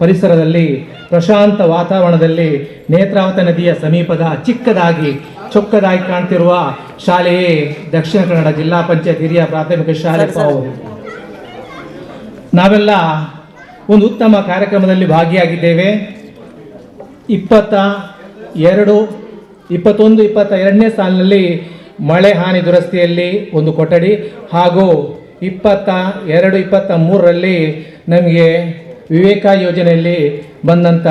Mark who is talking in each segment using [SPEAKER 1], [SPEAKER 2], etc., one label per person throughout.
[SPEAKER 1] ಪರಿಸರದಲ್ಲಿ ಪ್ರಶಾಂತ ವಾತಾವರಣದಲ್ಲಿ ನೇತ್ರಾವತಿ ನದಿಯ ಸಮೀಪದ ಚಿಕ್ಕದಾಗಿ ಚೊಕ್ಕದಾಗಿ ಕಾಣ್ತಿರುವ ಶಾಲೆಯೇ ದಕ್ಷಿಣ ಕನ್ನಡ ಜಿಲ್ಲಾ ಪಂಚಾಯತ್ ಹಿರಿಯ ಪ್ರಾಥಮಿಕ ಶಾಲೆ ಪಾವೂರು. ನಾವೆಲ್ಲ ಒಂದು ಉತ್ತಮ ಕಾರ್ಯಕ್ರಮದಲ್ಲಿ ಭಾಗಿಯಾಗಿದ್ದೇವೆ. 21-22ನೇ ಸಾಲಿನಲ್ಲಿ ಮಳೆ ಹಾನಿ ದುರಸ್ತಿಯಲ್ಲಿ ಒಂದು ಕೊಠಡಿ ಹಾಗೂ 22-23ರಲ್ಲಿ ನಮಗೆ ವಿವೇಕ ಯೋಜನೆಯಲ್ಲಿ ಬಂದಂಥ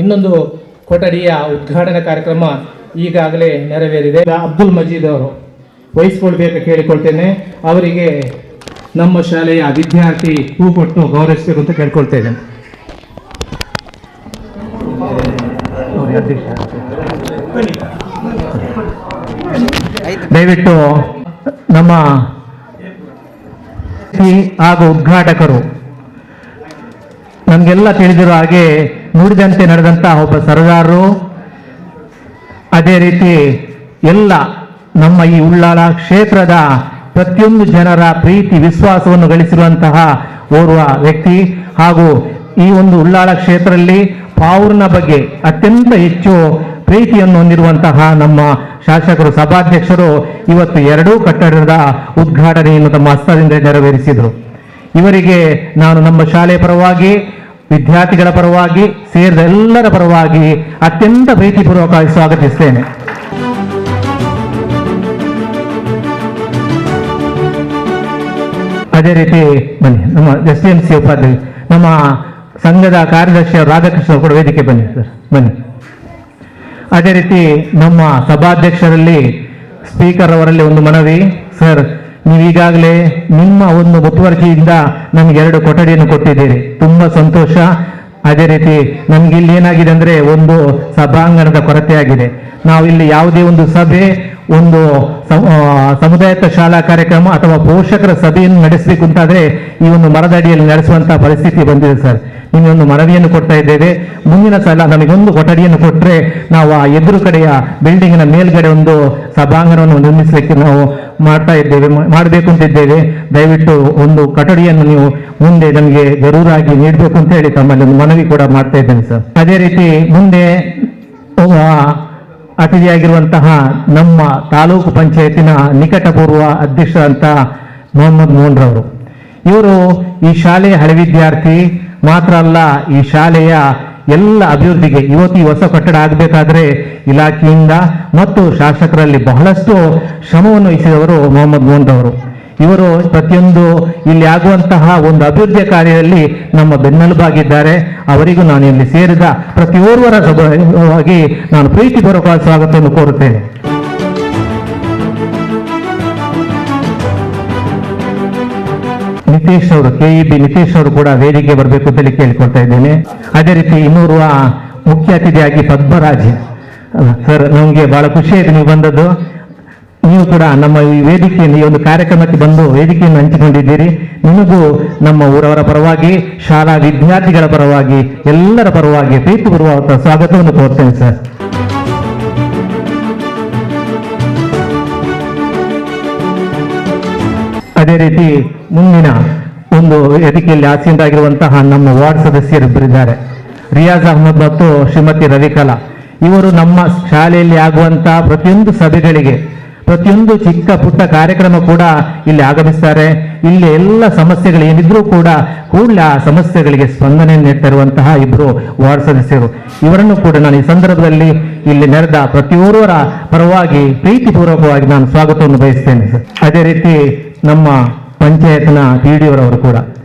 [SPEAKER 1] ಇನ್ನೊಂದು ಕೊಠಡಿಯ ಉದ್ಘಾಟನಾ ಕಾರ್ಯಕ್ರಮ ಈಗಾಗಲೇ ನೆರವೇರಿದೆ. ಅಬ್ದುಲ್ ಮಜೀದ್ ಅವರು ವಹಿಸಿಕೊಳ್ಬೇಕು ಕೇಳಿಕೊಳ್ತೇನೆ. ಅವರಿಗೆ ನಮ್ಮ ಶಾಲೆಯ ವಿದ್ಯಾರ್ಥಿ ಹೂ ಕೊಟ್ಟು ಗೌರವಿಸಬೇಕು ಅಂತ ಕೇಳ್ಕೊಳ್ತೇನೆ. ದಯವಿಟ್ಟು ನಮ್ಮ ಹಾಗೂ ಉದ್ಘಾಟಕರು ನಮಗೆಲ್ಲ ತಿಳಿದಿರೋ ಹಾಗೆ ನುಡಿದಂತೆ ನಡೆದಂತಹ ಒಬ್ಬ ಸರದಾರರು, ಅದೇ ರೀತಿ ಎಲ್ಲ ನಮ್ಮ ಈ ಉಳ್ಳಾಳ ಕ್ಷೇತ್ರದ ಪ್ರತಿಯೊಂದು ಜನರ ಪ್ರೀತಿ ವಿಶ್ವಾಸವನ್ನು ಗಳಿಸಿರುವಂತಹ ಓರ್ವ ವ್ಯಕ್ತಿ ಹಾಗೂ ಈ ಒಂದು ಉಳ್ಳಾಳ ಕ್ಷೇತ್ರದಲ್ಲಿ ಪಾವೂರಿನ ಬಗ್ಗೆ ಅತ್ಯಂತ ಹೆಚ್ಚು ಪ್ರೀತಿಯನ್ನು ಹೊಂದಿರುವಂತಹ ನಮ್ಮ ಶಾಸಕರು ಸಭಾಧ್ಯಕ್ಷರು ಇವತ್ತು 2 ಕಟ್ಟಡದ ಉದ್ಘಾಟನೆಯನ್ನು ತಮ್ಮ ಹಸ್ತದಿಂದ ನೆರವೇರಿಸಿದರು. ಇವರಿಗೆ ನಾನು ನಮ್ಮ ಶಾಲೆಯ ಪರವಾಗಿ, ವಿದ್ಯಾರ್ಥಿಗಳ ಪರವಾಗಿ, ಸೇರಿದ ಎಲ್ಲರ ಪರವಾಗಿ ಅತ್ಯಂತ ಪ್ರೀತಿಪೂರ್ವಕವಾಗಿ ಸ್ವಾಗತಿಸ್ತೇನೆ. ಅದೇ ರೀತಿ ಬನ್ನಿ ನಮ್ಮ SDMC ಉಪಾಧ್ಯಕ್ಷ, ನಮ್ಮ ಸಂಘದ ಕಾರ್ಯದರ್ಶಿ ರಾಧಾಕೃಷ್ಣ ಕೂಡ ವೇದಿಕೆ ಬನ್ನಿ ಸರ್, ಬನ್ನಿ. ಅದೇ ರೀತಿ ನಮ್ಮ ಸಭಾಧ್ಯಕ್ಷರಲ್ಲಿ ಸ್ಪೀಕರ್ ಅವರಲ್ಲಿ ಒಂದು ಮನವಿ ಸರ್, ನೀವೀಗಾಗಲೇ ನಿಮ್ಮ ಒಂದು ಮುತುವರ್ಜಿಯಿಂದ ನಮ್ಗೆ 2 ಕೊಠಡಿಯನ್ನು ಕೊಟ್ಟಿದ್ದೀರಿ, ತುಂಬಾ ಸಂತೋಷ. ಅದೇ ರೀತಿ ನಮ್ಗೆ ಇಲ್ಲಿ ಏನಾಗಿದೆ ಅಂದ್ರೆ ಒಂದು ಸಭಾಂಗಣದ ಕೊರತೆ ಆಗಿದೆ. ನಾವು ಇಲ್ಲಿ ಯಾವುದೇ ಒಂದು ಸಭೆ, ಒಂದು ಸಮುದಾಯದ ಶಾಲಾ ಕಾರ್ಯಕ್ರಮ ಅಥವಾ ಪೋಷಕರ ಸಭೆಯನ್ನು ನಡೆಸಬೇಕು ಅಂತಾದ್ರೆ ಈ ಒಂದು ಮರದ ಅಡಿಯಲ್ಲಿ ನಡೆಸುವಂತಹ ಪರಿಸ್ಥಿತಿ ಬಂದಿದೆ ಸರ್. ನಿಮಗೆ ಒಂದು ಮನವಿಯನ್ನು ಕೊಡ್ತಾ ಇದ್ದೇವೆ. ಮುಂದಿನ ಸಲ ನಮಗೊಂದು ಕೊಠಡಿಯನ್ನು ಕೊಟ್ಟರೆ ನಾವು ಆ ಎದುರು ಕಡೆಯ ಬಿಲ್ಡಿಂಗಿನ ಮೇಲ್ಗಡೆ ಒಂದು ಸಭಾಂಗಣವನ್ನು ನಿರ್ಮಿಸಲಿಕ್ಕೆ ನಾವು ಮಾಡಬೇಕು ಅಂತಿದ್ದೇವೆ. ದಯವಿಟ್ಟು ಒಂದು ಕೊಠಡಿಯನ್ನು ನೀವು ಮುಂದೆ ನಮಗೆ ಜರೂರಾಗಿ ನೀಡಬೇಕು ಅಂತ ಹೇಳಿ ತಮ್ಮಲ್ಲಿ ಒಂದು ಮನವಿ ಕೂಡ ಮಾಡ್ತಾ ಇದ್ದೇನೆ ಸರ್. ಅದೇ ರೀತಿ ಮುಂದೆ ಅತಿಥಿಯಾಗಿರುವಂತಹ ನಮ್ಮ ತಾಲೂಕು ಪಂಚಾಯತಿನ ನಿಕಟಪೂರ್ವ ಅಧ್ಯಕ್ಷ ಅಂತ ಮೊಹಮ್ಮದ್ ಮೋಹನ್ರವರು, ಇವರು ಈ ಶಾಲೆಯ ಹಳೆ ವಿದ್ಯಾರ್ಥಿ ಮಾತ್ರ ಅಲ್ಲ, ಈ ಶಾಲೆಯ ಎಲ್ಲ ಅಭಿವೃದ್ಧಿಗೆ ಇವತ್ತು ಈ ಹೊಸ ಕಟ್ಟಡ ಆಗಬೇಕಾದ್ರೆ ಇಲಾಖೆಯಿಂದ ಮತ್ತು ಶಾಸಕರಲ್ಲಿ ಬಹಳಷ್ಟು ಶ್ರಮವನ್ನು ವಹಿಸಿದವರು ಮೊಹಮ್ಮದ್ ಮೋಹನ್ರವರು. ಇವರು ಪ್ರತಿಯೊಂದು ಇಲ್ಲಿ ಆಗುವಂತಹ ಒಂದು ಅಭಿವೃದ್ಧಿಯ ಕಾರ್ಯದಲ್ಲಿ ನಮ್ಮ ಬೆನ್ನೆಲುಬಾಗಿದ್ದಾರೆ. ಅವರಿಗೂ ನಾನು ಇಲ್ಲಿ ಸೇರಿದ ಪ್ರತಿಯೋರ್ವರ ಸಭಾಗಿ ನಾನು ಪ್ರೀತಿಪೂರ್ವಕವಾದ ಸ್ವಾಗತವನ್ನು ಕೋರುತ್ತೇನೆ. ನಿತೀಶ್ ಅವರು, KEB ನಿತೀಶ್ ಅವರು ಕೂಡ ವೇದಿಕೆ ಬರಬೇಕು ಅಂತ ಕೇಳಿಕೊಳ್ತಾ ಇದ್ದೇನೆ. ಅದೇ ರೀತಿ ಇನ್ನೂರುವ ಮುಖ್ಯ ಅತಿಥಿಯಾಗಿ ಪದ್ಮರಾಜ್ ಸರ್, ನಮಗೆ ಬಹಳ ಖುಷಿ ಆಯ್ತು ನೀವು ಬಂದದ್ದು. ನೀವು ಕೂಡ ನಮ್ಮ ಈ ವೇದಿಕೆಯನ್ನು, ಈ ಒಂದು ಕಾರ್ಯಕ್ರಮಕ್ಕೆ ಬಂದು ವೇದಿಕೆಯನ್ನು ಹಂಚಿಕೊಂಡಿದ್ದೀರಿ. ನಿಮಗೂ ನಮ್ಮ ಊರವರ ಪರವಾಗಿ, ಶಾಲಾ ವಿದ್ಯಾರ್ಥಿಗಳ ಪರವಾಗಿ, ಎಲ್ಲರ ಪರವಾಗಿ ಪ್ರೀತಿಪೂರ್ವಕ ಸ್ವಾಗತವನ್ನು ಕೋರ್ತೇನೆ ಸರ್. ಅದೇ ರೀತಿ ಮುಂದಿನ ಒಂದು ವೇದಿಕೆಯಲ್ಲಿ ಆಸೀನರಾಗಿರುವಂತಹ ನಮ್ಮ ವಾರ್ಡ್ ಸದಸ್ಯರಿಬ್ಬರಿದ್ದಾರೆ, ರಿಯಾಜ್ ಅಹಮದ್ ಮತ್ತು ಶ್ರೀಮತಿ ರವಿಕಲಾ. ಇವರು ನಮ್ಮ ಶಾಲೆಯಲ್ಲಿ ಆಗುವಂತಹ ಪ್ರತಿಯೊಂದು ಸಭೆಗಳಿಗೆ, ಪ್ರತಿಯೊಂದು ಚಿಕ್ಕ ಪುಟ್ಟ ಕಾರ್ಯಕ್ರಮ ಕೂಡ ಇಲ್ಲಿ ಆಗಮಿಸ್ತಾರೆ. ಇಲ್ಲಿ ಎಲ್ಲ ಸಮಸ್ಯೆಗಳು ಏನಿದ್ರೂ ಕೂಡ ಕೂಡಲೇ ಆ ಸಮಸ್ಯೆಗಳಿಗೆ ಸ್ಪಂದನೆ ನೀಡ್ತಿರುವಂತಹ ಇಬ್ಬರು ವಾರ್ಡ್ ಸದಸ್ಯರು. ಇವರನ್ನು ಕೂಡ ನಾನು ಈ ಸಂದರ್ಭದಲ್ಲಿ ಇಲ್ಲಿ ನೆರೆದ ಪ್ರತಿಯೊಬ್ಬರ ಪರವಾಗಿ ಪ್ರೀತಿಪೂರ್ವಕವಾಗಿ ನಾನು ಸ್ವಾಗತವನ್ನು ಬಯಸ್ತೇನೆ ಸರ್. ಅದೇ ರೀತಿ ನಮ್ಮ ಪಂಚಾಯತ್ನ PDOರವರು ಕೂಡ,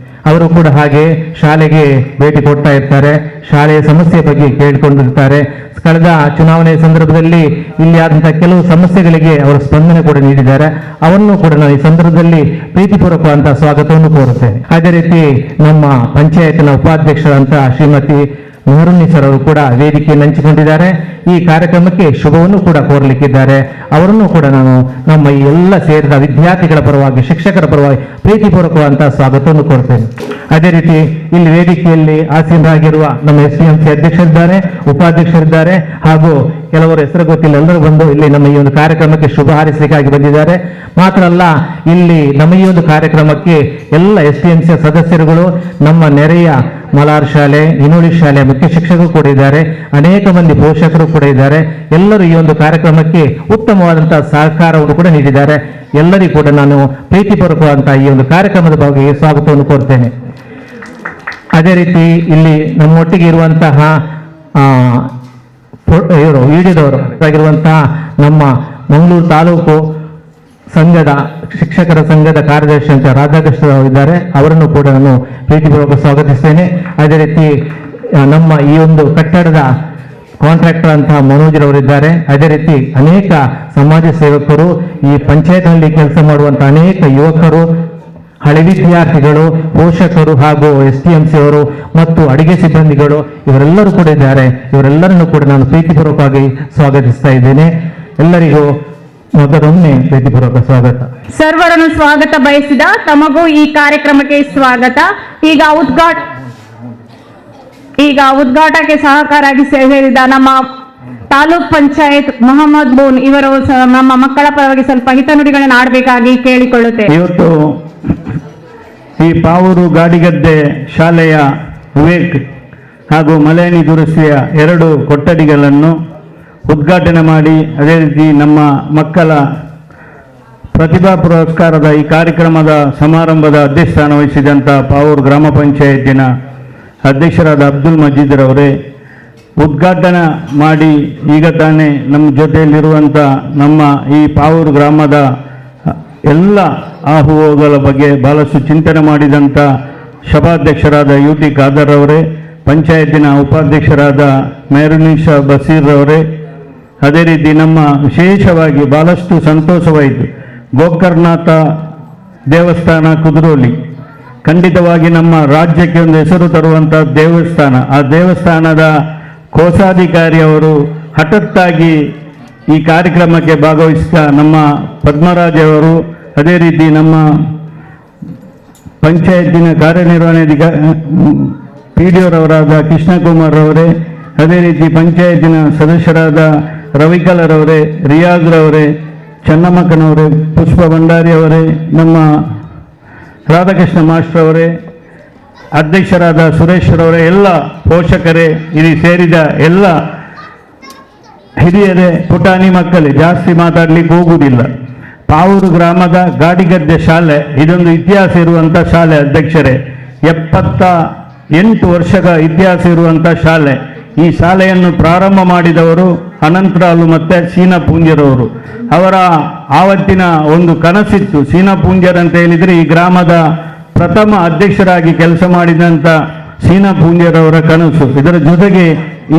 [SPEAKER 1] ಅವರು ಕೂಡ ಹಾಗೆ ಶಾಲೆಗೆ ಭೇಟಿ ಕೊಡ್ತಾ ಇರ್ತಾರೆ, ಶಾಲೆಯ ಸಮಸ್ಯೆ ಬಗ್ಗೆ ಕೇಳಿಕೊಂಡಿರ್ತಾರೆ. ಕಳೆದ ಚುನಾವಣೆಯ ಸಂದರ್ಭದಲ್ಲಿ ಇಲ್ಲಿ ಆದಂತಹ ಕೆಲವು ಸಮಸ್ಯೆಗಳಿಗೆ ಅವರು ಸ್ಪಂದನೆ ಕೂಡ ನೀಡಿದ್ದಾರೆ. ಅವರನ್ನು ಕೂಡ ನಾನು ಈ ಸಂದರ್ಭದಲ್ಲಿ ಪ್ರೀತಿಪೂರ್ವಕವಾದಂತಹ ಸ್ವಾಗತವನ್ನು ಕೋರುತ್ತೇನೆ. ಅದೇ ರೀತಿ ನಮ್ಮ ಪಂಚಾಯತ್ನ ಉಪಾಧ್ಯಕ್ಷರಂತ ಶ್ರೀಮತಿ ಮೆಹರುನ್ನಿಸರ್ ಅವರು ಕೂಡ ವೇದಿಕೆಯನ್ನು ಹಂಚಿಕೊಂಡಿದ್ದಾರೆ. ಈ ಕಾರ್ಯಕ್ರಮಕ್ಕೆ ಶುಭವನ್ನು ಕೂಡ ಕೋರಲಿಕ್ಕಿದ್ದಾರೆ. ಅವರನ್ನು ಕೂಡ ನಾನು ನಮ್ಮ ಈ ಎಲ್ಲ ಸೇರಿದ ವಿದ್ಯಾರ್ಥಿಗಳ ಪರವಾಗಿ, ಶಿಕ್ಷಕರ ಪರವಾಗಿ ಪ್ರೀತಿಪೂರ್ವಕವಾದಂತಹ ಸ್ವಾಗತವನ್ನು ಕೋರ್ತೇನೆ. ಅದೇ ರೀತಿ ಇಲ್ಲಿ ವೇದಿಕೆಯಲ್ಲಿ ಆಸೀನರಾಗಿರುವ ನಮ್ಮ SDMC ಅಧ್ಯಕ್ಷರಿದ್ದಾರೆ, ಉಪಾಧ್ಯಕ್ಷರಿದ್ದಾರೆ ಹಾಗೂ ಕೆಲವರು ಹೆಸರು ಗೊತ್ತಿಲ್ಲ ಎಲ್ಲರೂ ಬಂದು ಇಲ್ಲಿ ನಮ್ಮ ಈ ಒಂದು ಕಾರ್ಯಕ್ರಮಕ್ಕೆ ಶುಭ ಹಾರೈಸಲಿಕ್ಕಾಗಿ ಬಂದಿದ್ದಾರೆ. ಮಾತ್ರ ಅಲ್ಲ, ಇಲ್ಲಿ ನಮ್ಮ ಈ ಒಂದು ಕಾರ್ಯಕ್ರಮಕ್ಕೆ ಎಲ್ಲ SDMC ಸದಸ್ಯರುಗಳು, ನಮ್ಮ ನೆರೆಯ ಮಲಾರ್ ಶಾಲೆ, ಇಂಗ್ಲಿಷ್ ಶಾಲೆ ಮುಖ್ಯ ಶಿಕ್ಷಕರು ಕೂಡ ಇದ್ದಾರೆ, ಅನೇಕ ಮಂದಿ ಪೋಷಕರು ಕೂಡ ಇದ್ದಾರೆ. ಎಲ್ಲರೂ ಈ ಒಂದು ಕಾರ್ಯಕ್ರಮಕ್ಕೆ ಉತ್ತಮವಾದಂತಹ ಸಹಕಾರವನ್ನು ಕೂಡ ನೀಡಿದ್ದಾರೆ. ಎಲ್ಲರಿಗೂ ಕೂಡ ನಾನು ಪ್ರೀತಿಪೂರ್ವಕವಾದಂತಹ ಈ ಒಂದು ಕಾರ್ಯಕ್ರಮದ ಬಗ್ಗೆ ಸ್ವಾಗತವನ್ನು ಕೋರ್ತೇನೆ. ಅದೇ ರೀತಿ ಇಲ್ಲಿ ನಮ್ಮೊಟ್ಟಿಗೆ ಇರುವಂತಹ ಇವರು ವಿಡಿಯೋದವರು ಆಗಿರುವಂತಹ ನಮ್ಮ ಮಂಗಳೂರು ತಾಲೂಕು ಸಂಘದ ಶಿಕ್ಷಕರ ಸಂಘದ ಕಾರ್ಯದರ್ಶಿ ಅಂತ ರಾಧಾಕೃಷ್ಣ ಇದ್ದಾರೆ, ಅವರನ್ನು ಕೂಡ ನಾನು ಪ್ರೀತಿಪೂರ್ವಕ ಸ್ವಾಗತಿಸ್ತೇನೆ. ಅದೇ ರೀತಿ ನಮ್ಮ ಈ ಒಂದು ಕಟ್ಟಡದ ಕಾಂಟ್ರಾಕ್ಟರ್ ಅಂತ ಮನೋಜ್ರವರಿದ್ದಾರೆ. ಅದೇ ರೀತಿ ಅನೇಕ ಸಮಾಜ ಸೇವಕರು, ಈ ಪಂಚಾಯತ್ನಲ್ಲಿ ಕೆಲಸ ಮಾಡುವಂಥ ಅನೇಕ ಯುವಕರು, ಹಳೆ ವಿದ್ಯಾರ್ಥಿಗಳು, ಪೋಷಕರು ಹಾಗೂ STMC ಅವರು ಮತ್ತು ಅಡಿಗೆ ಸಿಬ್ಬಂದಿಗಳು ಇವರೆಲ್ಲರೂ ಕೂಡ ಇದ್ದಾರೆ. ಇವರೆಲ್ಲರನ್ನು ಕೂಡ ನಾನು ಪ್ರೀತಿಪೂರ್ವಕವಾಗಿ ಸ್ವಾಗತಿಸ್ತಾ ಇದ್ದೇನೆ. ಎಲ್ಲರಿಗೂ ಮೊದಲೊಮ್ಮೆ ಪ್ರೀತಿಪೂರ್ವಕ ಸ್ವಾಗತ.
[SPEAKER 2] ಸರ್ವರನ್ನು ಸ್ವಾಗತ ಬಯಸಿದ ತಮಗೂ ಈ ಕಾರ್ಯಕ್ರಮಕ್ಕೆ ಸ್ವಾಗತ. ಈಗ ಉದ್ಘಾಟಕ್ಕೆ ಸಹಕಾರಾಗಿ ಸೇರಿದ ನಮ್ಮ ತಾಲೂಕ್ ಪಂಚಾಯತ್ ಮೊಹಮ್ಮದ್ ಬೋನ್ ಇವರು ನಮ್ಮ ಮಕ್ಕಳ ಪರವಾಗಿ ಸ್ವಲ್ಪ ಹಿತನುಡಿಗಳನ್ನು ಆಡಬೇಕಾಗಿ ಕೇಳಿಕೊಳ್ಳುತ್ತೇವೆ.
[SPEAKER 3] ಇವತ್ತು ಈ ಪಾವೂರು ಗಾಡಿಗದ್ದೆ ಶಾಲೆಯ ವಿವೇಕ್ ಹಾಗೂ ಮಲಯಾಳಿ ದುರಸ್ತಿಯ 2 ಕೊಠಡಿಗಳನ್ನು ಉದ್ಘಾಟನೆ ಮಾಡಿ, ಅದೇ ರೀತಿ ನಮ್ಮ ಮಕ್ಕಳ ಪ್ರತಿಭಾ ಪುರಸ್ಕಾರದ ಈ ಕಾರ್ಯಕ್ರಮದ ಸಮಾರಂಭದ ಅಧ್ಯಕ್ಷಸ್ಥಾನ ವಹಿಸಿದಂಥ ಪಾವೂರು ಗ್ರಾಮ ಪಂಚಾಯತಿನ ಅಧ್ಯಕ್ಷರಾದ ಅಬ್ದುಲ್ ಮಜೀದ್ರವರೇ, ಉದ್ಘಾಟನೆ ಮಾಡಿ ಈಗ ತಾನೇ ನಮ್ಮ ಜೊತೆಯಲ್ಲಿರುವಂಥ ನಮ್ಮ ಈ ಪಾವೂರು ಗ್ರಾಮದ ಎಲ್ಲ ಆಹುಹೋಗಳ ಬಗ್ಗೆ ಬಹಳಷ್ಟು ಚಿಂತನೆ ಮಾಡಿದಂಥ ಸಭಾಧ್ಯಕ್ಷರಾದ UT ಖಾದರ್ ಅವರೇ, ಪಂಚಾಯತಿನ ಉಪಾಧ್ಯಕ್ಷರಾದ ಮೆಹರುನಿಶಾ ಬಸೀರ್ ಅವರೇ, ಅದೇ ರೀತಿ ನಮ್ಮ ವಿಶೇಷವಾಗಿ ಬಹಳಷ್ಟು ಸಂತೋಷವಾಯಿತು ಗೋಕರ್ಣನಾಥ ದೇವಸ್ಥಾನ ಕುದ್ರೋಲಿ, ಖಂಡಿತವಾಗಿ ನಮ್ಮ ರಾಜ್ಯಕ್ಕೆ ಒಂದು ಹೆಸರು ತರುವಂಥ ದೇವಸ್ಥಾನ. ಆ ದೇವಸ್ಥಾನದ ಕೋಶಾಧಿಕಾರಿ ಅವರು ಹಠಾತ್ತಾಗಿ ಈ ಕಾರ್ಯಕ್ರಮಕ್ಕೆ ಭಾಗವಹಿಸಿದ ನಮ್ಮ ಪದ್ಮರಾಜ್ ಅವರು, ಅದೇ ರೀತಿ ನಮ್ಮ ಪಂಚಾಯತಿನ ಕಾರ್ಯನಿರ್ವಹಣಾಧಿಕಾರಿ PDOರವರಾದ ಕೃಷ್ಣಕುಮಾರ್ ಅವರೇ, ಅದೇ ರೀತಿ ಪಂಚಾಯತಿನ ಸದಸ್ಯರಾದ ರವಿಕಲರವರೇ, ರಿಯಾಜ್ರವರೇ, ಚನ್ನಮ್ಮಕ್ಕನವರೇ, ಪುಷ್ಪ ಭಂಡಾರಿ ಅವರೇ, ನಮ್ಮ ರಾಧಾಕೃಷ್ಣ ಮಾಸ್ಟರ್ ಅವರೇ, ಅಧ್ಯಕ್ಷರಾದ ಸುರೇಶ್ವರವರೇ, ಎಲ್ಲ ಪೋಷಕರೇ, ಇಲ್ಲಿ ಸೇರಿದ ಎಲ್ಲ ಹಿರಿಯರೇ, ಪುಟಾಣಿ ಮಕ್ಕಳೇ, ಜಾಸ್ತಿ ಮಾತಾಡ್ಲಿಕ್ಕೆ ಹೋಗುವುದಿಲ್ಲ. ಪಾವೂರು ಗ್ರಾಮದ ಗಾಡಿಗದ್ದೆ ಶಾಲೆ ಇದೊಂದು ಇತಿಹಾಸ ಇರುವಂಥ ಶಾಲೆ. ಅಧ್ಯಕ್ಷರೇ, 78 ವರ್ಷದ ಇತಿಹಾಸ ಇರುವಂಥ ಶಾಲೆ. ಈ ಶಾಲೆಯನ್ನು ಪ್ರಾರಂಭ ಮಾಡಿದವರು ಅನಂತರಾಲು ಮತ್ತು ಸೀನಾ ಪೂಂಜರವರು. ಅವರ ಆವತ್ತಿನ ಒಂದು ಕನಸಿತ್ತು. ಸೀನಾ ಪೂಂಜರ್ ಅಂತ ಹೇಳಿದರೆ ಈ ಗ್ರಾಮದ ಪ್ರಥಮ ಅಧ್ಯಕ್ಷರಾಗಿ ಕೆಲಸ ಮಾಡಿದಂಥ ಸೀನಾ ಪೂಂಜರವರ ಕನಸು. ಇದರ ಜೊತೆಗೆ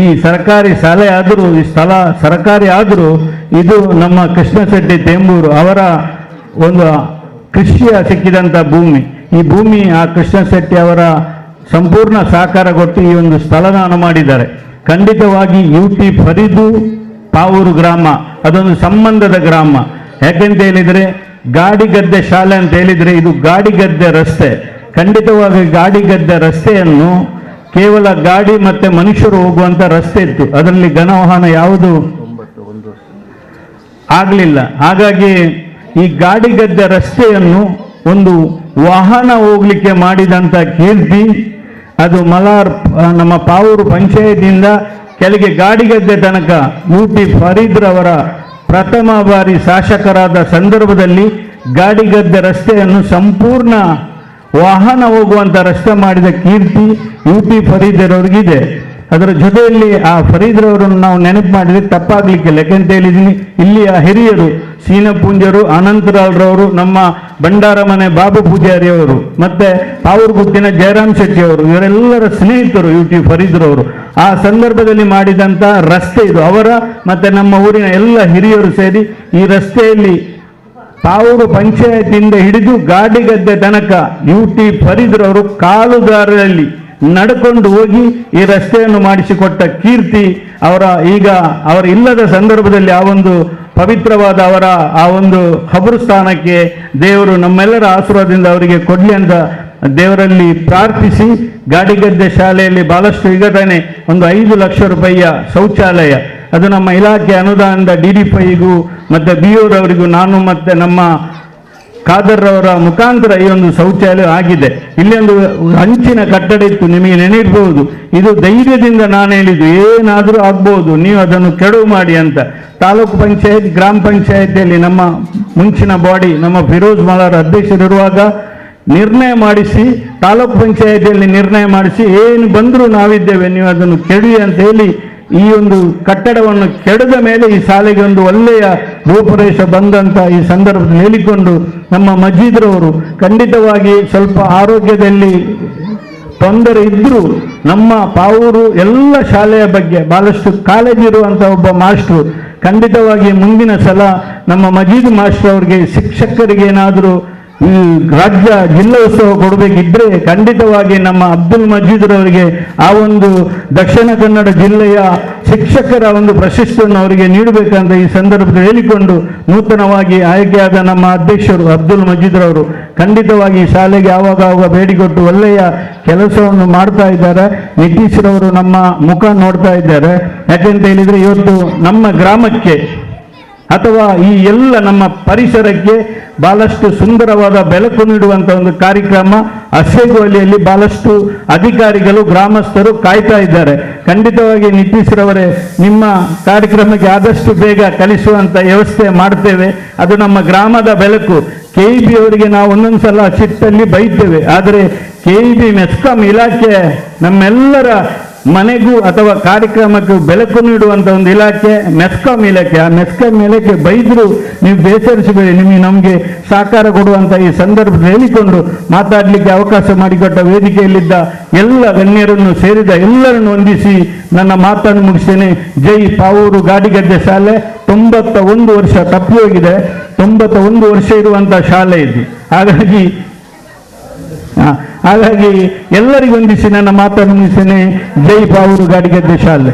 [SPEAKER 3] ಈ ಸರ್ಕಾರಿ ಶಾಲೆ ಆದರೂ, ಈ ಸ್ಥಳ ಸರ್ಕಾರಿ ಆದರೂ ಇದು ನಮ್ಮ ಕೃಷ್ಣಶೆಟ್ಟಿ ತೆಂಬೂರು ಅವರ ಒಂದು ಕೃಷಿಯ ಸಿಕ್ಕಿದಂಥ ಭೂಮಿ. ಈ ಭೂಮಿ ಆ ಕೃಷ್ಣಶೆಟ್ಟಿ ಅವರ ಸಂಪೂರ್ಣ ಸಹಕಾರ ಕೊಟ್ಟು ಈ ಒಂದು ಸ್ಥಳದಾನ ಮಾಡಿದ್ದಾರೆ. ಖಂಡಿತವಾಗಿ UT ಫರೀದು ಪಾವೂರು ಗ್ರಾಮ ಅದೊಂದು ಸಂಬಂಧದ ಗ್ರಾಮ. ಯಾಕೆಂತ ಹೇಳಿದರೆ ಗಾಡಿಗದ್ದೆ ಶಾಲೆ ಅಂತ ಹೇಳಿದರೆ ಇದು ಗಾಡಿಗದ್ದೆ ರಸ್ತೆ. ಖಂಡಿತವಾಗಿ ಗಾಡಿಗದ್ದೆ ರಸ್ತೆಯನ್ನು ಕೇವಲ ಗಾಡಿ ಮತ್ತು ಮನುಷ್ಯರು ಹೋಗುವಂಥ ರಸ್ತೆ ಇತ್ತು, ಅದರಲ್ಲಿ ಘನವಾಹನ ಯಾವುದು ಆಗಲಿಲ್ಲ. ಹಾಗಾಗಿ ಈ ಗಾಡಿಗದ್ದೆ ರಸ್ತೆಯನ್ನು ಒಂದು ವಾಹನ ಹೋಗ್ಲಿಕ್ಕೆ ಮಾಡಿದಂಥ ಕೀರ್ತಿ ಅದು ಮಲಾರ್ ನಮ್ಮ ಪಾವೂರು ಪಂಚಾಯತಿಯಿಂದ ಕೆಳಗೆ ಗಾಡಿಗದ್ದೆ ತನಕ UT ಫರೀದ್ರವರ ಪ್ರಥಮ ಬಾರಿ ಶಾಸಕರಾದ ಸಂದರ್ಭದಲ್ಲಿ ಗಾಡಿಗದ್ದೆ ರಸ್ತೆಯನ್ನು ಸಂಪೂರ್ಣ ವಾಹನ ಹೋಗುವಂಥ ರಸ್ತೆ ಮಾಡಿದ ಕೀರ್ತಿ UT ಫರೀದ್ರವರಿಗಿದೆ. ಅದರ ಜೊತೆಯಲ್ಲಿ ಆ ಫರೀದ್ರವರನ್ನು ನಾವು ನೆನಪು ಮಾಡಿದರೆ ತಪ್ಪಾಗಲಿಕ್ಕಿಲ್ಲ. ಯಾಕೆಂತ ಹೇಳಿದ್ದೀನಿ, ಇಲ್ಲಿಯ ಹಿರಿಯರು ಸೀನಾ ಪೂಂಜರು, ಅನಂತರಾಲ್ರವರು, ನಮ್ಮ ಭಂಡಾರ ಮನೆ ಬಾಬು ಪೂಜಾರಿ ಅವರು, ಮತ್ತೆ ಪಾವೂರುಗುತ್ತಿನ ಜಯರಾಮ್ ಶೆಟ್ಟಿ ಅವರು, ಇವರೆಲ್ಲರ ಸ್ನೇಹಿತರು UT ಫರೀದ್ರವರು. ಆ ಸಂದರ್ಭದಲ್ಲಿ ಮಾಡಿದಂಥ ರಸ್ತೆ ಇದು. ಅವರ ಮತ್ತೆ ನಮ್ಮ ಊರಿನ ಎಲ್ಲ ಹಿರಿಯರು ಸೇರಿ ಈ ರಸ್ತೆಯಲ್ಲಿ ಪಾವೂರು ಪಂಚಾಯತಿಯಿಂದ ಹಿಡಿದು ಗಾಡಿಗದ್ದೆ ತನಕ UT ಫರೀದ್ರವರು ಕಾಲುದಾರರಲ್ಲಿ ನಡ್ಕೊಂಡು ಹೋಗಿ ಈ ರಸ್ತೆಯನ್ನು ಮಾಡಿಸಿಕೊಟ್ಟ ಕೀರ್ತಿ ಅವರ ಅವರ ಇಲ್ಲದ ಸಂದರ್ಭದಲ್ಲಿ ಆ ಒಂದು ಪವಿತ್ರವಾದ ಅವರ ಆ ಒಂದು ಸ್ಥಾನಕ್ಕೆ ದೇವರು ನಮ್ಮೆಲ್ಲರ ಆಶೀರ್ವಾದದಿಂದ ಅವರಿಗೆ ಕೊಡಲಿ ಅಂತ ದೇವರಲ್ಲಿ ಪ್ರಾರ್ಥಿಸಿ, ಗಾಡಿಗದ್ದೆ ಶಾಲೆಯಲ್ಲಿ ಬಹಳಷ್ಟು ಈಗ ತಾನೆ ಒಂದು 5 ಲಕ್ಷ ರೂಪಾಯಿಯ ಶೌಚಾಲಯ ಅದು ನಮ್ಮ ಇಲಾಖೆ ಅನುದಾನದ DD5ಗೂ ಮತ್ತು BOರವರಿಗೂ ನಾನು ಮತ್ತು ನಮ್ಮ ಖಾದರ್ ಅವರ ಮುಖಾಂತರ ಈ ಒಂದು ಶೌಚಾಲಯ ಆಗಿದೆ. ಇಲ್ಲಿ ಒಂದು ಹಂಚಿನ ಕಟ್ಟಡ ಇತ್ತು, ನಿಮಗೆ ನೆನಪಿರಬಹುದು. ಇದು ಧೈರ್ಯದಿಂದ ನಾನು ಹೇಳಿದ್ದು, ಏನಾದರೂ ಆಗ್ಬೋದು, ನೀವು ಅದನ್ನು ಕೆಡವು ಮಾಡಿ ಅಂತ. ತಾಲೂಕು ಪಂಚಾಯತ್, ಗ್ರಾಮ ಪಂಚಾಯತಿಯಲ್ಲಿ ನಮ್ಮ ಮುಂಚಿನ ಬಾಡಿ ನಮ್ಮ ಫಿರೋಜ್ ಮಲಾರ್ ಅಧ್ಯಕ್ಷರಿರುವಾಗ ನಿರ್ಣಯ ಮಾಡಿಸಿ, ತಾಲೂಕು ಪಂಚಾಯತಿಯಲ್ಲಿ ನಿರ್ಣಯ ಮಾಡಿಸಿ, ಏನು ಬಂದರೂ ನಾವಿದ್ದೇವೆ, ನೀವು ಅದನ್ನು ಕೆಡಿ ಅಂತ ಹೇಳಿ ಈ ಒಂದು ಕಟ್ಟಡವನ್ನು ಕೆಡದ ಮೇಲೆ ಈ ಶಾಲೆಗೆ ಒಂದು ಒಳ್ಳೆಯ ರೂಪುರೇಷೆ ಬಂದಂತ ಈ ಸಂದರ್ಭದಲ್ಲಿ ಹೇಳಿಕೊಂಡು, ನಮ್ಮ ಮಜೀದ್ರವರು ಖಂಡಿತವಾಗಿ ಸ್ವಲ್ಪ ಆರೋಗ್ಯದಲ್ಲಿ ತೊಂದರೆ ಇದ್ದರೂ ನಮ್ಮ ಪಾವೂರು ಎಲ್ಲ ಶಾಲೆಯ ಬಗ್ಗೆ ಬಹಳಷ್ಟು ಕಾಳಜಿ ಇರುವಂಥ ಒಬ್ಬ ಮಾಸ್ಟ್ರು. ಖಂಡಿತವಾಗಿ ಮುಂದಿನ ಸಲ ನಮ್ಮ ಮಜೀದ್ ಮಾಸ್ಟರ್ ಅವರಿಗೆ, ಶಿಕ್ಷಕರಿಗೆ ಏನಾದರೂ ಈ ರಾಜ್ಯ ಜಿಲ್ಲಾ ಉತ್ಸವ ಕೊಡಬೇಕಿದ್ರೆ ಖಂಡಿತವಾಗಿ ನಮ್ಮ ಅಬ್ದುಲ್ ಮಜೀದ್ರವರಿಗೆ ಆ ಒಂದು ದಕ್ಷಿಣ ಕನ್ನಡ ಜಿಲ್ಲೆಯ ಶಿಕ್ಷಕರ ಒಂದು ಪ್ರಶಸ್ತಿಯನ್ನು ಅವರಿಗೆ ನೀಡಬೇಕಂತ ಈ ಸಂದರ್ಭದಲ್ಲಿ ಹೇಳಿಕೊಂಡು, ನೂತನವಾಗಿ ಆಯ್ಕೆಯಾದ ನಮ್ಮ ಅಧ್ಯಕ್ಷರು ಅಬ್ದುಲ್ ಮಜೀದ್ರವರು ಖಂಡಿತವಾಗಿ ಶಾಲೆಗೆ ಆವಾಗ ಬೇಡಿಕೊಟ್ಟು ಒಳ್ಳೆಯ ಕೆಲಸವನ್ನು ಮಾಡ್ತಾ ಇದ್ದಾರೆ. ನಿತೀಶ್ರವರು ನಮ್ಮ ಮುಖ ನೋಡ್ತಾ ಇದ್ದಾರೆ. ಯಾಕೆಂತ ಹೇಳಿದ್ರೆ ಇವತ್ತು ನಮ್ಮ ಗ್ರಾಮಕ್ಕೆ ಅಥವಾ ಈ ಎಲ್ಲ ನಮ್ಮ ಪರಿಸರಕ್ಕೆ ಬಹಳಷ್ಟು ಸುಂದರವಾದ ಬೆಳಕು ನೀಡುವಂಥ ಒಂದು ಕಾರ್ಯಕ್ರಮ ಅಸ್ಸೇಗುವಲಿಯಲ್ಲಿ ಬಹಳಷ್ಟು ಅಧಿಕಾರಿಗಳು, ಗ್ರಾಮಸ್ಥರು ಕಾಯ್ತಾ ಇದ್ದಾರೆ. ಖಂಡಿತವಾಗಿ ನಿತೀಶ್ರವರೇ, ನಿಮ್ಮ ಕಾರ್ಯಕ್ರಮಕ್ಕೆ ಆದಷ್ಟು ಬೇಗ ಕಲಿಸುವಂಥ ವ್ಯವಸ್ಥೆ ಮಾಡ್ತೇವೆ. ಅದು ನಮ್ಮ ಗ್ರಾಮದ ಬೆಳಕು. KEB ಅವರಿಗೆ ನಾವು ಒಂದೊಂದು ಸಲ ಸಿಟ್ಟಲ್ಲಿ ಬೈತೇವೆ, ಆದರೆ KEB ಮೆಸ್ಕಾಂ ಇಲಾಖೆ ನಮ್ಮೆಲ್ಲರ ಮನೆಗೂ ಅಥವಾ ಕಾರ್ಯಕ್ರಮಕ್ಕೂ ಬೆಳಕು ನೀಡುವಂಥ ಒಂದು ಇಲಾಖೆ ಮೆಸ್ಕಾಂ ಇಲಾಖೆ. ಆ ಮೆಸ್ಕಾಂ ಇಲಾಖೆ ಬೈದ್ರು ನೀವು ಬೇಸರಿಸಬೇಡಿ, ನಮಗೆ ಸಹಕಾರ ಕೊಡುವಂಥ ಈ ಸಂದರ್ಭದಲ್ಲಿ ಹೇಳಿಕೊಂಡು ಮಾತಾಡಲಿಕ್ಕೆ ಅವಕಾಶ ಮಾಡಿಕೊಟ್ಟ ವೇದಿಕೆಯಲ್ಲಿದ್ದ ಎಲ್ಲ ಗಣ್ಯರನ್ನು ಸೇರಿದ ಎಲ್ಲರನ್ನು ವಂದಿಸಿ ನನ್ನ ಮಾತನ್ನು ಮುಗಿಸ್ತೇನೆ. ಜೈ ಪಾವೂರು ಗಾಡಿಗದ್ದೆ ಶಾಲೆ 91 ವರ್ಷ ತಪ್ಪಿ ಹೋಗಿದೆ. 91 ವರ್ಷ ಇರುವಂಥ ಶಾಲೆ ಇದು. ಹಾಗಾಗಿ ಎಲ್ಲರಿಗೂ ಹೊಂದಿಸಿ ನನ್ನ ಮಾತನ್ನು ಮುಗಿಸ್ತೇನೆ. ಜೈ ಪಾವೂರು ಗಾಡಿಗದ್ದೆ ಶಾಲೆ.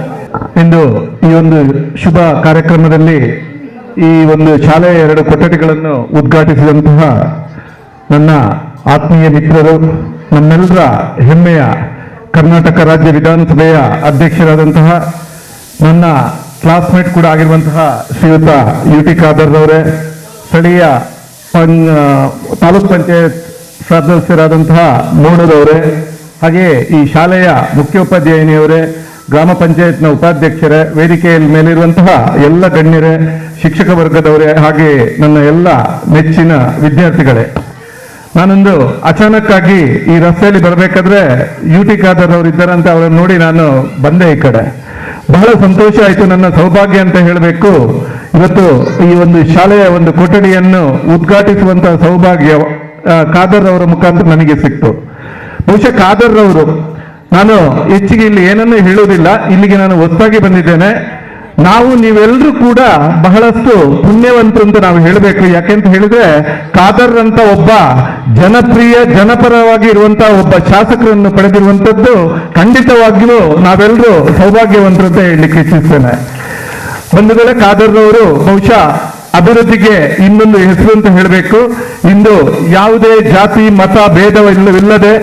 [SPEAKER 1] ಇಂದು ಈ ಒಂದು ಶುಭ ಕಾರ್ಯಕ್ರಮದಲ್ಲಿ ಈ ಒಂದು ಶಾಲೆಯ 2 ಕೊಠಡಿಗಳನ್ನು ಉದ್ಘಾಟಿಸಿದಂತಹ ನನ್ನ ಆತ್ಮೀಯ ಮಿತ್ರರು, ನಮ್ಮೆಲ್ಲರ ಹೆಮ್ಮೆಯ ಕರ್ನಾಟಕ ರಾಜ್ಯ ವಿಧಾನಸಭೆಯ ಅಧ್ಯಕ್ಷರಾದಂತಹ ನನ್ನ ಕ್ಲಾಸ್ಮೇಟ್ ಕೂಡ ಆಗಿರುವಂತಹ ಶ್ರೀಯುತ UT ಖಾದರ್ ಅವರೇ, ಸ್ಥಳೀಯ ತಾಲೂಕ್ ಪಂಚಾಯತ್ ಸದಸ್ಯರಾದಂತಹ ಮೋಣದವರೇ, ಹಾಗೆಯೇ ಈ ಶಾಲೆಯ ಮುಖ್ಯೋಪಾಧ್ಯಾಯಿನಿಯವರೇ, ಗ್ರಾಮ ಪಂಚಾಯತ್ನ ಉಪಾಧ್ಯಕ್ಷರೇ, ವೇದಿಕೆಯ ಮೇಲಿರುವಂತಹ ಎಲ್ಲ ಗಣ್ಯರೇ, ಶಿಕ್ಷಕ ವರ್ಗದವರೇ, ಹಾಗೆಯೇ ನನ್ನ ಎಲ್ಲ ನೆಚ್ಚಿನ ವಿದ್ಯಾರ್ಥಿಗಳೇ, ನಾನೊಂದು ಅಚಾನಕ್ಕಾಗಿ ಈ ರಸ್ತೆಯಲ್ಲಿ ಬರಬೇಕಾದ್ರೆ UT ಖಾದರ್ ಅವರು ಇದ್ದಾರಂತ ಅವರನ್ನು ನೋಡಿ ನಾನು ಬಂದೆ ಈ ಕಡೆ. ಬಹಳ ಸಂತೋಷ ಆಯಿತು, ನನ್ನ ಸೌಭಾಗ್ಯ ಅಂತ ಹೇಳಬೇಕು. ಇವತ್ತು ಈ ಒಂದು ಶಾಲೆಯ ಒಂದು ಕೊಠಡಿಯನ್ನು ಉದ್ಘಾಟಿಸುವಂತಹ ಸೌಭಾಗ್ಯ ಖಾದರ್ ಅವರ ಮುಖಾಂತರ ನನಗೆ ಸಿಕ್ತು. ಬಹುಶಃ ಖಾದರ್ ಅವರು, ನಾನು ಹೆಚ್ಚಿಗೆ ಇಲ್ಲಿ ಏನನ್ನೂ ಹೇಳುವುದಿಲ್ಲ, ಇಲ್ಲಿಗೆ ನಾನು ಹೊಸದಾಗಿ ಬಂದಿದ್ದೇನೆ. ನೀವೆಲ್ಲರೂ ಕೂಡ ಬಹಳಷ್ಟು ಪುಣ್ಯವಂತರು ಅಂತ ನಾವು ಹೇಳಬೇಕು. ಯಾಕೆಂತ ಹೇಳಿದ್ರೆ ಖಾದರ್ ಅಂತ ಒಬ್ಬ ಜನಪ್ರಿಯ ಜನಪರವಾಗಿ ಇರುವಂತಹ ಒಬ್ಬ ಶಾಸಕರನ್ನು ಪಡೆದಿರುವಂತದ್ದು ಖಂಡಿತವಾಗಿಯೂ ನಾವೆಲ್ಲರೂ ಸೌಭಾಗ್ಯವಂತರು ಅಂತ ಹೇಳಲಿಕ್ಕೆ ಇಚ್ಛಿಸ್ತೇನೆ. ಬಂಧುಗಳೇ, ಖಾದರ್ ಅವರು ಬಹುಶಃ ಅಭಿವೃದ್ಧಿಗೆ ಇನ್ನೊಂದು ಹೆಸರು ಅಂತ ಹೇಳಬೇಕು. ಇಂದು ಯಾವುದೇ ಜಾತಿ ಮತ ಭೇದವಿಲ್ಲದೆ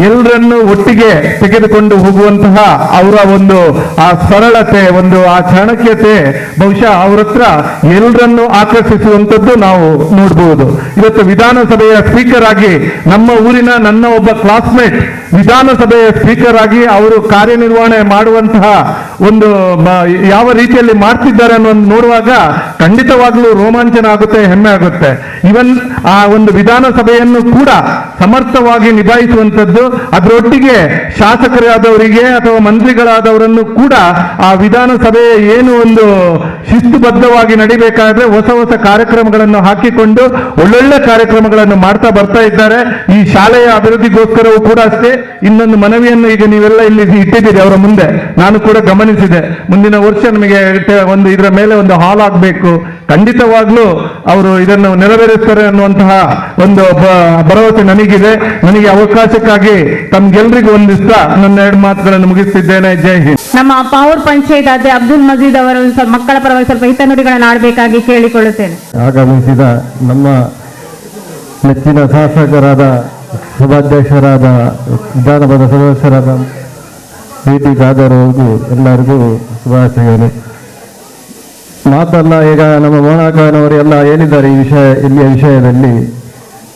[SPEAKER 1] ಎಲ್ಲರನ್ನು ಒಟ್ಟಿಗೆ ತೆಗೆದುಕೊಂಡು ಹೋಗುವಂತಹ ಅವರ ಒಂದು ಆ ಸರಳತೆ, ಆ ಚಾಣಕ್ಯತೆ ಬಹುಶಃ ಅವರ ಹತ್ರ ಎಲ್ಲರನ್ನು ಆಕರ್ಷಿಸುವಂಥದ್ದು ನಾವು ನೋಡಬಹುದು. ಇವತ್ತು ವಿಧಾನಸಭೆಯ ಸ್ಪೀಕರ್ ಆಗಿ ನಮ್ಮ ಊರಿನ ನನ್ನ ಒಬ್ಬ ಕ್ಲಾಸ್ಮೇಟ್ ವಿಧಾನಸಭೆಯ ಸ್ಪೀಕರ್ ಆಗಿ ಅವರು ಕಾರ್ಯನಿರ್ವಹಣೆ ಮಾಡುವಂತಹ ಒಂದು ಯಾವ ರೀತಿಯಲ್ಲಿ ಮಾಡ್ತಿದ್ದಾರೆ ಅನ್ನೋದು ನೋಡುವಾಗ ಖಂಡಿತವಾಗ್ಲೂ ರೋಮಾಂಚನ ಆಗುತ್ತೆ, ಹೆಮ್ಮೆ ಆಗುತ್ತೆ. ಇವನ್ ಆ ಒಂದು ವಿಧಾನಸಭೆಯನ್ನು ಕೂಡ ಸಮರ್ಥವಾಗಿ ನಿಭಾಯಿಸುವಂಥದ್ದು, ಅದರೊಟ್ಟಿಗೆ ಶಾಸಕರಾದವರಿಗೆ ಅಥವಾ ಮಂತ್ರಿಗಳಾದವರನ್ನು ಕೂಡ ಆ ವಿಧಾನಸಭೆ ಏನು ಒಂದು ಶಿಸ್ತುಬದ್ಧವಾಗಿ ನಡಿಬೇಕಾದ್ರೆ ಹೊಸ ಕಾರ್ಯಕ್ರಮಗಳನ್ನು ಹಾಕಿಕೊಂಡು ಒಳ್ಳೊಳ್ಳೆ ಕಾರ್ಯಕ್ರಮಗಳನ್ನು ಮಾಡ್ತಾ ಬರ್ತಾ ಇದ್ದಾರೆ. ಈ ಶಾಲೆಯ ಅಭಿವೃದ್ಧಿಗೋಸ್ಕರವೂ ಕೂಡ ಅಷ್ಟೇ. ಇನ್ನೊಂದು ಮನವಿಯನ್ನು ಈಗ ನೀವೆಲ್ಲ ಇಲ್ಲಿ ಇಟ್ಟಿದ್ದೀರಿ ಅವರ ಮುಂದೆ, ನಾನು ಕೂಡ ಗಮನಿಸಿದೆ. ಮುಂದಿನ ವರ್ಷ ನಮಗೆ ಇದರ ಮೇಲೆ ಒಂದು ಹಾಲ್ ಆಗಬೇಕು. ಖಂಡಿತವಾಗ್ಲೂ ಅವರು ಇದನ್ನು ನೆರವೇರಿಸ್ತಾರೆ ಅನ್ನುವಂತಹ ಒಂದು ಭರವಸೆ ನನಗಿದೆ. ನನಗೆ ಅವಕಾಶಕ್ಕಾಗಿ ತಮ್ಗೆಲ್ರಿಗೂ ವಂದಿಸ್ತಾ ನನ್ನ 2 ಮಾತುಗಳನ್ನು ಮುಗಿಸ್ತಿದ್ದೇನೆ. ಜೈ ಹಿಂದ್.
[SPEAKER 2] ನಮ್ಮ ಪಾವೂರ್ ಪಂಚಾಯತ್ ಅಧ್ಯಕ್ಷ ಅಬ್ದುಲ್ ಮಜೀದ್ ಅವರು ಮಕ್ಕಳ ಪರವಾಗಿ ಸ್ವಲ್ಪ ಹಿತನುಡಿಗಳನ್ನು ಆಡಬೇಕಾಗಿ ಕೇಳಿಕೊಳ್ಳುತ್ತೇನೆ.
[SPEAKER 4] ಆಗಮಿಸಿದ ನಮ್ಮ ನೆಚ್ಚಿನ ಶಾಸಕರಾದ ಸಭಾಧ್ಯಕ್ಷರಾದ ವಿಧಾನಸಭಾ ಸದಸ್ಯರಾದ UT ಖಾದರ್ ಅವರಿಗೂ ಎಲ್ಲರಿಗೂ ಶುಭಾಶಯಗಳು. ಮಾತಲ್ಲ, ಈಗ ನಮ್ಮ ಮೋನಾಕನವರು ಎಲ್ಲ ಹೇಳಿದ್ದಾರೆ ಇಲ್ಲಿಯ ವಿಷಯದಲ್ಲಿ.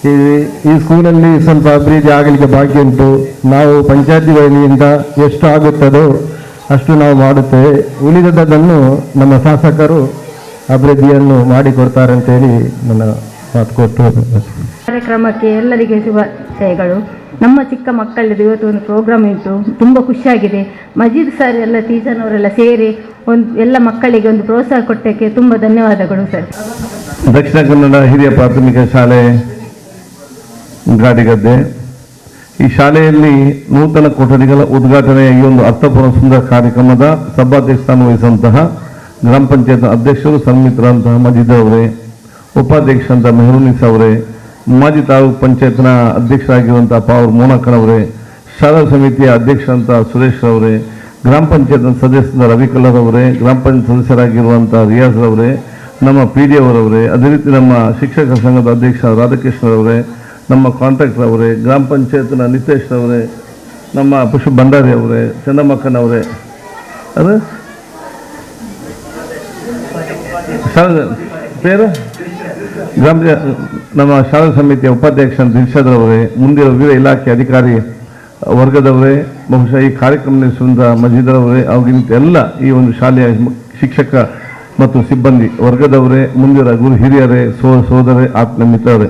[SPEAKER 4] ಈ ಸ್ಕೂಲಲ್ಲಿ ಸ್ವಲ್ಪ ಅಭಿವೃದ್ಧಿ ಆಗಲಿಕ್ಕೆ ಬಾಕಿ ಉಂಟು. ನಾವು ಪಂಚಾಯತಿ ವತಿಯಿಂದ ಎಷ್ಟು ಆಗುತ್ತದೋ ಅಷ್ಟು ನಾವು ಮಾಡುತ್ತೇವೆ. ಉಳಿದದ್ದನ್ನು ನಮ್ಮ ಶಾಸಕರು ಅಭಿವೃದ್ಧಿಯನ್ನು ಮಾಡಿಕೊಡ್ತಾರೆ ಅಂತೇಳಿ ನನ್ನ ಮಾತು ಕೊಟ್ಟು.
[SPEAKER 5] ಕಾರ್ಯಕ್ರಮಕ್ಕೆ ಎಲ್ಲರಿಗೆ ಶುಭಾಶಯಗಳು. ನಮ್ಮ ಚಿಕ್ಕ ಮಕ್ಕಳದ್ದು ಇವತ್ತು ಒಂದು ಪ್ರೋಗ್ರಾಮ್ ಉಂಟು, ತುಂಬ ಖುಷಿಯಾಗಿದೆ. ಮಜೀದ್ ಸರ್ ಎಲ್ಲ ಟೀಚರ್ನವರೆಲ್ಲ ಸೇರಿ ಎಲ್ಲ ಮಕ್ಕಳಿಗೆ ಒಂದು ಪ್ರೋತ್ಸಾಹ ಕೊಟ್ಟಕ್ಕೆ ತುಂಬ ಧನ್ಯವಾದಗಳು ಸರ್.
[SPEAKER 6] ದಕ್ಷಿಣ ಕನ್ನಡ ಹಿರಿಯ ಪ್ರಾಥಮಿಕ ಶಾಲೆ ಗಾಡಿಗದ್ದೆ. ಈ ಶಾಲೆಯಲ್ಲಿ ನೂತನ ಕೊಠಡಿಗಳ ಉದ್ಘಾಟನೆಯ ಈ ಒಂದು ಅರ್ಥಪೂರ್ಣ ಸುಂದರ ಕಾರ್ಯಕ್ರಮದ ಸಭಾಧ್ಯಕ್ಷ ಸ್ಥಾನ ವಹಿಸುವಂತಹ ಗ್ರಾಮ ಪಂಚಾಯತ್ ಅಧ್ಯಕ್ಷರು ಸನ್ಮಿತರಂತಹ ಮಜೀದ್ ಅವರೇ, ಉಪಾಧ್ಯಕ್ಷರಂತ ಮೆಹರೂನಿಸ್ ಅವರೇ, ಮಾಜಿ ತಾಲೂಕು ಪಂಚಾಯತ್ನ ಅಧ್ಯಕ್ಷರಾಗಿರುವಂತಹ ಪಾವರ್ ಮೋನಕ್ಕನವರೇ, ಶಾಲಾ ಸಮಿತಿಯ ಅಧ್ಯಕ್ಷರಂತ ಸುರೇಶ್ ಅವರೇ, ಗ್ರಾಮ ಪಂಚಾಯತ್ ಸದಸ್ಯರ ರವಿಕಲರ್ ಅವರೇ, ಗ್ರಾಮ ಪಂಚಾಯತ್ ಸದಸ್ಯರಾಗಿರುವಂತಹ ರಿಯಾಜ್ ಅವರೇ, ನಮ್ಮ ಪಿ ಡಿ ಅವರವರೇ, ಅದೇ ರೀತಿ ನಮ್ಮ ಶಿಕ್ಷಕ ಸಂಘದ ಅಧ್ಯಕ್ಷ ರಾಧಾಕೃಷ್ಣರವರೇ, ನಮ್ಮ ಕಾಂಟ್ರಾಕ್ಟರ್ ಅವರೇ, ಗ್ರಾಮ ಪಂಚಾಯತ್ನ ನಿತೇಶ್ ಅವರೇ, ನಮ್ಮ ಪುಷ್ಪ ಭಂಡಾರಿ ಅವರೇ, ಚಂದಮ್ಮಕ್ಕನವರೇ, ಅದು పేరు ಗ್ರಾಮ ನಮ್ಮ ಶಾಲಾ ಸಮಿತಿಯ ಉಪಾಧ್ಯಕ್ಷ ದಿಲ್ಶಾದ್ರವರೇ, ಮುಂದಿನ ವಿವಿಧ ಇಲಾಖೆ ಅಧಿಕಾರಿ ವರ್ಗದವರೇ, ಬಹುಶಃ ಈ ಕಾರ್ಯಕ್ರಮ ನಡೆಸುವಂಥ ಮಜೀದರವರೇ, ಅವರಿಂದ ಎಲ್ಲ ಈ ಒಂದು ಶಾಲೆಯ ಶಿಕ್ಷಕ ಮತ್ತು ಸಿಬ್ಬಂದಿ ವರ್ಗದವರೇ, ಮುಂದಿನ ಗುರು ಹಿರಿಯರೇ, ಸೋದರೇ, ಆತ್ಮ ಮಿತ್ರರೇ,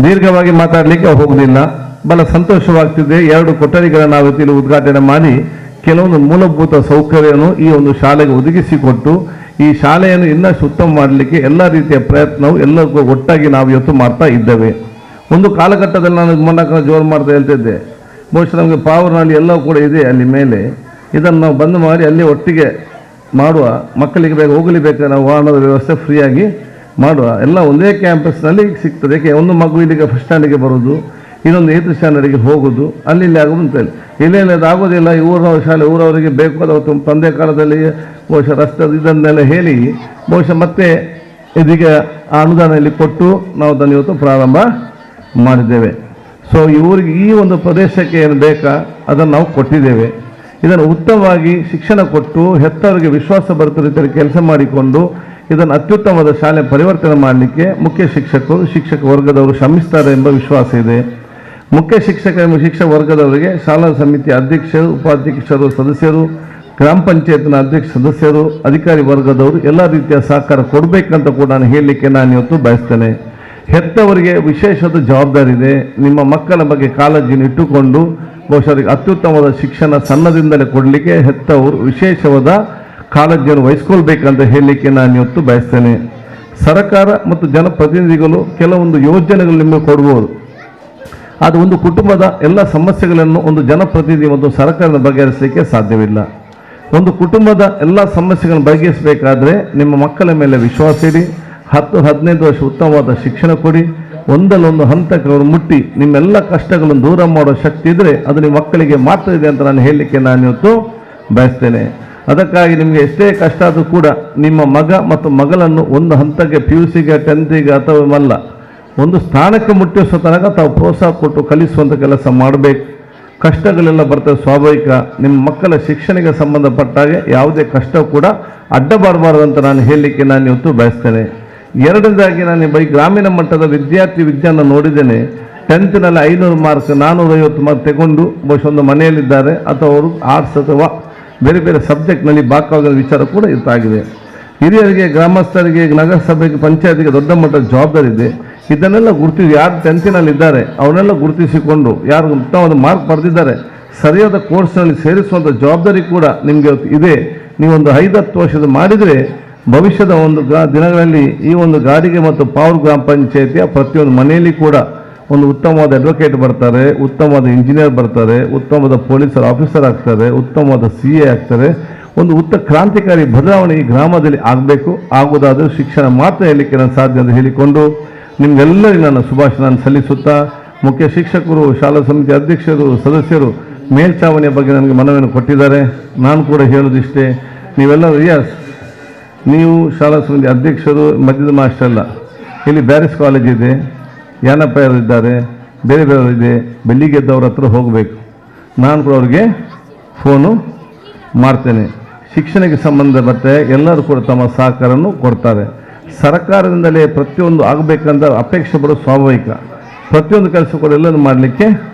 [SPEAKER 6] ದೀರ್ಘವಾಗಿ ಮಾತಾಡಲಿಕ್ಕೆ ಹೋಗುವುದಿಲ್ಲ. ಬಹಳ ಸಂತೋಷವಾಗ್ತಿದೆ. 2 ಕೊಠಡಿಗಳನ್ನು ನಾವು ಇಲ್ಲಿ ಉದ್ಘಾಟನೆ ಮಾಡಿ ಕೆಲವೊಂದು ಮೂಲಭೂತ ಸೌಕರ್ಯವನ್ನು ಈ ಒಂದು ಶಾಲೆಗೆ ಒದಗಿಸಿಕೊಟ್ಟು ಈ ಶಾಲೆಯನ್ನು ಇನ್ನಷ್ಟು ಉತ್ತಮ ಮಾಡಲಿಕ್ಕೆ ಎಲ್ಲ ರೀತಿಯ ಪ್ರಯತ್ನವು ಎಲ್ಲರಿಗೂ ಒಟ್ಟಾಗಿ ನಾವು ಇವತ್ತು ಮಾಡ್ತಾ ಇದ್ದೇವೆ. ಒಂದು ಕಾಲಘಟ್ಟದಲ್ಲಿ ನಾನು ಮೊನ್ನಕ ಜೋರು ಮಾಡ್ತಾ ಹೇಳ್ತಿದ್ದೆ, ಬಹುಶಃ ನಮಗೆ ಪಾವರ್ನಲ್ಲಿ ಎಲ್ಲವೂ ಕೂಡ ಇದೆ ಅಲ್ಲಿ ಮೇಲೆ, ಇದನ್ನು ನಾವು ಬಂದ್ ಮಾಡಿ ಅಲ್ಲಿ ಒಟ್ಟಿಗೆ ಮಾಡುವ, ಮಕ್ಕಳಿಗೆ ಬೇಗ ಹೋಗಲಿಬೇಕಾದ್ರೆ ನಾವು ವಾಹನದ ವ್ಯವಸ್ಥೆ ಫ್ರೀಯಾಗಿ ಮಾಡುವ, ಎಲ್ಲ ಒಂದೇ ಕ್ಯಾಂಪಸ್ನಲ್ಲಿ ಸಿಗ್ತದೆ. ಏಕೆ ಒಂದು ಮಗು ಇಲ್ಲಿಗೆ ಫಸ್ಟ್ ಸ್ಟ್ಯಾಂಡಿಗೆ ಬರೋದು, ಇನ್ನೊಂದು 8th ಸ್ಟ್ಯಾಂಡರ್ಡಿಗೆ ಹೋಗೋದು, ಅಲ್ಲಿ ಆಗೋದು ಅಂತೇಳಿ ಇಲ್ಲೆಲ್ಲ ಅದು ಆಗೋದಿಲ್ಲ. ಈ ಊರವ ಶಾಲೆ ಊರವರಿಗೆ ಬೇಕು, ಅದು ತಂದೆ ಕಾಲದಲ್ಲಿ ಬಹುಶಃ ರಸ್ತೆ ಇದನ್ನೆಲ್ಲ ಹೇಳಿ ಬಹುಶಃ ಮತ್ತೆ ಇದೀಗ ಆ ಅನುದಾನದಲ್ಲಿ ಕೊಟ್ಟು ನಾವು ಅದನ್ನು ಇವತ್ತು ಪ್ರಾರಂಭ ಮಾಡಿದ್ದೇವೆ. ಸೊ ಈ ಊರಿಗೆ ಈ ಒಂದು ಪ್ರದೇಶಕ್ಕೆ ಏನು ಬೇಕಾ ಅದನ್ನು ನಾವು ಕೊಟ್ಟಿದ್ದೇವೆ. ಇದನ್ನು ಉತ್ತಮವಾಗಿ ಶಿಕ್ಷಣ ಕೊಟ್ಟು ಹೆತ್ತವರಿಗೆ ವಿಶ್ವಾಸ ಬರುತ್ತ ರೀತಿಯಲ್ಲಿ ಕೆಲಸ ಮಾಡಿಕೊಂಡು ಇದನ್ನು ಅತ್ಯುತ್ತಮವಾದ ಶಾಲೆ ಪರಿವರ್ತನೆ ಮಾಡಲಿಕ್ಕೆ ಮುಖ್ಯ ಶಿಕ್ಷಕರು ಶಿಕ್ಷಕ ವರ್ಗದವರು ಶ್ರಮಿಸ್ತಾರೆ ಎಂಬ ವಿಶ್ವಾಸ ಇದೆ. ಮುಖ್ಯ ಶಿಕ್ಷಕ ಎಂಬ ಶಿಕ್ಷಕ ವರ್ಗದವರಿಗೆ ಶಾಲಾ ಸಮಿತಿಯ ಅಧ್ಯಕ್ಷರು, ಉಪಾಧ್ಯಕ್ಷರು, ಸದಸ್ಯರು, ಗ್ರಾಮ ಪಂಚಾಯತ್ನ ಅಧ್ಯಕ್ಷ ಸದಸ್ಯರು, ಅಧಿಕಾರಿ ವರ್ಗದವರು ಎಲ್ಲ ರೀತಿಯ ಸಹಕಾರ ಕೊಡಬೇಕಂತ ಕೂಡ ನಾನು ಹೇಳಲಿಕ್ಕೆ ನಾನು ಇವತ್ತು ಬಯಸ್ತೇನೆ. ಹೆತ್ತವರಿಗೆ ವಿಶೇಷವಾದ ಜವಾಬ್ದಾರಿ ಇದೆ. ನಿಮ್ಮ ಮಕ್ಕಳ ಬಗ್ಗೆ ಕಾಳಜಿಯನ್ನು ಇಟ್ಟುಕೊಂಡು ಬಹುಶಃ ಅವರಿಗೆ ಅತ್ಯುತ್ತಮವಾದ ಶಿಕ್ಷಣ ಸಣ್ಣದಿಂದಲೇ ಕೊಡಲಿಕ್ಕೆ ಹೆತ್ತವರು ವಿಶೇಷವಾದ ಕಾಳಜಿಯನ್ನು ವಹಿಸ್ಕೊಳ್ಬೇಕಂತ ಹೇಳಲಿಕ್ಕೆ ನಾನು ಇವತ್ತು ಬಯಸ್ತೇನೆ. ಸರ್ಕಾರ ಮತ್ತು ಜನಪ್ರತಿನಿಧಿಗಳು ಕೆಲವೊಂದು ಯೋಜನೆಗಳು ನಿಮಗೆ ಕೊಡ್ಬೋದು. ಅದು ಒಂದು ಕುಟುಂಬದ ಎಲ್ಲ ಸಮಸ್ಯೆಗಳನ್ನು ಒಂದು ಜನಪ್ರತಿನಿಧಿ ಮತ್ತು ಸರ್ಕಾರದ ಬಗೆಹರಿಸಲಿಕ್ಕೆ ಸಾಧ್ಯವಿಲ್ಲ. ಒಂದು ಕುಟುಂಬದ ಎಲ್ಲ ಸಮಸ್ಯೆಗಳನ್ನು ಬಗೆಹರಿಸಬೇಕಾದ್ರೆ ನಿಮ್ಮ ಮಕ್ಕಳ ಮೇಲೆ ವಿಶ್ವಾಸ ಇಡಿ, 10-15 ವರ್ಷ ಉತ್ತಮವಾದ ಶಿಕ್ಷಣ ಕೊಡಿ, ಒಂದಲ್ಲೊಂದು ಹಂತಕ್ಕೆ ಅವರು ಮುಟ್ಟಿ ನಿಮ್ಮೆಲ್ಲ ಕಷ್ಟಗಳನ್ನು ದೂರ ಮಾಡೋ ಶಕ್ತಿ ಇದ್ದರೆ ಅದು ನಿಮ್ಮ ಮಕ್ಕಳಿಗೆ ಮಾತ್ರ ಇದೆ ಅಂತ ನಾನು ಹೇಳಲಿಕ್ಕೆ ನಾನು ಇವತ್ತು ಬಯಸ್ತೇನೆ. ಅದಕ್ಕಾಗಿ ನಿಮಗೆ ಎಷ್ಟೇ ಕಷ್ಟ ಆದರೂ ಕೂಡ ನಿಮ್ಮ ಮಗ ಮತ್ತು ಮಗಳನ್ನು ಒಂದು ಹಂತಕ್ಕೆ PUCಗೆ 10th ಅಥವಾ ಒಂದು ಸ್ಥಾನಕ್ಕೆ ಮುಟ್ಟಿಸೋ ತನಕ ತಾವು ಪ್ರೋತ್ಸಾಹ ಕೊಟ್ಟು ಕಲಿಸುವಂಥ ಕೆಲಸ ಮಾಡಬೇಕು. ಕಷ್ಟಗಳೆಲ್ಲ ಬರ್ತದೆ ಸ್ವಾಭಾವಿಕ. ನಿಮ್ಮ ಮಕ್ಕಳ ಶಿಕ್ಷಣಕ್ಕೆ ಸಂಬಂಧಪಟ್ಟಾಗೆ ಯಾವುದೇ ಕಷ್ಟ ಕೂಡ ಅಡ್ಡ ಬರಬಾರ್ದು ಅಂತ ನಾನು ಹೇಳಲಿಕ್ಕೆ ನಾನು ಇವತ್ತು ಬಯಸ್ತೇನೆ. ಎರಡನೇದಾಗಿ ನಾನು ಬೈ ಗ್ರಾಮೀಣ ಮಟ್ಟದ ವಿದ್ಯಾರ್ಥಿ ನೋಡಿದ್ದೇನೆ. 10th-ನಲ್ಲಿ 500 ಮಾರ್ಕ್ 450 ಮಾರ್ಕ್ ತಗೊಂಡು ಬಹುಶಃ ಒಂದು ಮನೆಯಲ್ಲಿದ್ದಾರೆ, ಅಥವಾ ಅವರು ಆರ್ಟ್ಸ್ ಅಥವಾ ಬೇರೆ ಬೇರೆ ಸಬ್ಜೆಕ್ಟ್ನಲ್ಲಿ ಭಾಗವಾಗೋ ವಿಚಾರ ಕೂಡ ಇದಾಗಿದೆ. ಹಿರಿಯರಿಗೆ, ಗ್ರಾಮಸ್ಥರಿಗೆ, ನಗರಸಭೆಗೆ, ಪಂಚಾಯತಿಗೆ ದೊಡ್ಡ ಮಟ್ಟದ ಜವಾಬ್ದಾರಿ ಇದೆ. ಇದನ್ನೆಲ್ಲ ಗುರುತಿಸಿ ಯಾರು 10th-ನಲ್ಲಿ ಇದ್ದಾರೆ ಅವನ್ನೆಲ್ಲ ಗುರುತಿಸಿಕೊಂಡು ಯಾರು ಉತ್ತಮವಾದ ಮಾರ್ಕ್ ಪಡೆದಿದ್ದಾರೆ ಸರಿಯಾದ ಕೋರ್ಸ್ನಲ್ಲಿ ಸೇರಿಸುವಂಥ ಜವಾಬ್ದಾರಿ ಕೂಡ ನಿಮಗೆ ಇದೆ. ನೀವೊಂದು 5-10 ವರ್ಷದ ಮಾಡಿದರೆ ಭವಿಷ್ಯದ ಒಂದು ದಿನಗಳಲ್ಲಿ ಈ ಒಂದು ಗಾಡಿಗೆ ಮತ್ತು ಪಾವರ್ ಗ್ರಾಮ ಪಂಚಾಯತಿಯ ಪ್ರತಿಯೊಂದು ಮನೆಯಲ್ಲಿ ಕೂಡ ಒಂದು ಉತ್ತಮವಾದ ಅಡ್ವೊಕೇಟ್ ಬರ್ತಾರೆ, ಉತ್ತಮವಾದ ಇಂಜಿನಿಯರ್ ಬರ್ತಾರೆ, ಉತ್ತಮವಾದ ಪೊಲೀಸರ್ ಆಫೀಸರ್ ಆಗ್ತಾರೆ, ಉತ್ತಮವಾದ CA ಆಗ್ತಾರೆ. ಒಂದು ಕ್ರಾಂತಿಕಾರಿ ಬದಲಾವಣೆ ಈ ಗ್ರಾಮದಲ್ಲಿ ಆಗಬೇಕು. ಆಗುವುದಾದರೂ ಶಿಕ್ಷಣ ಮಾತ್ರ ಹೇಳಲಿಕ್ಕೆ ನಾನು ಸಾಧ್ಯ ಅಂತ ಹೇಳಿಕೊಂಡು ನಿಮಗೆಲ್ಲರಿಗೂ ನನ್ನ ಶುಭಾಶಯ ಸಲ್ಲಿಸುತ್ತಾ, ಮುಖ್ಯ ಶಿಕ್ಷಕರು, ಶಾಲಾ ಸಮಿತಿ ಅಧ್ಯಕ್ಷರು, ಸದಸ್ಯರು ಮೇಲ್ಚಾವಣಿಯ ಬಗ್ಗೆ ನನಗೆ ಮನವಿಯನ್ನು ಕೊಟ್ಟಿದ್ದಾರೆ. ನಾನು ಕೂಡ ಹೇಳೋದಿಷ್ಟೇ, ನೀವೆಲ್ಲರೂ ನೀವು ಶಾಲಾ ಸಮಿತಿ ಅಧ್ಯಕ್ಷರು, ಮಧ್ಯದ ಮಾಸ್ಟರ್ ಅಲ್ಲ, ಇಲ್ಲಿ ಬ್ಯಾರಿಸ್ ಕಾಲೇಜ್ ಇದೆ, ಯಾನಪ್ಪಯ್ಯರು ಇದ್ದಾರೆ, ಬೇರೆ ಬೇರೆ ಇದೆ, ಬೆಳ್ಳಿಗೆದ್ದವ್ರ ಹತ್ರ ಹೋಗಬೇಕು. ನಾನು ಕೂಡ ಅವ್ರಿಗೆ ಫೋನು ಮಾಡ್ತೇನೆ. ಶಿಕ್ಷಣಕ್ಕೆ ಸಂಬಂಧಪಟ್ಟ ಎಲ್ಲರೂ ಕೂಡ ತಮ್ಮ ಸಹಕಾರವನ್ನು ಕೊಡ್ತಾರೆ. ಸರ್ಕಾರದಿಂದಲೇ ಪ್ರತಿಯೊಂದು ಆಗಬೇಕಂತ ಅಪೇಕ್ಷೆ ಪಡೋದು ಸ್ವಾಭಾವಿಕ. ಪ್ರತಿಯೊಂದು ಕೆಲಸ ಕೂಡ ಎಲ್ಲನೂ ಮಾಡಲಿಕ್ಕೆ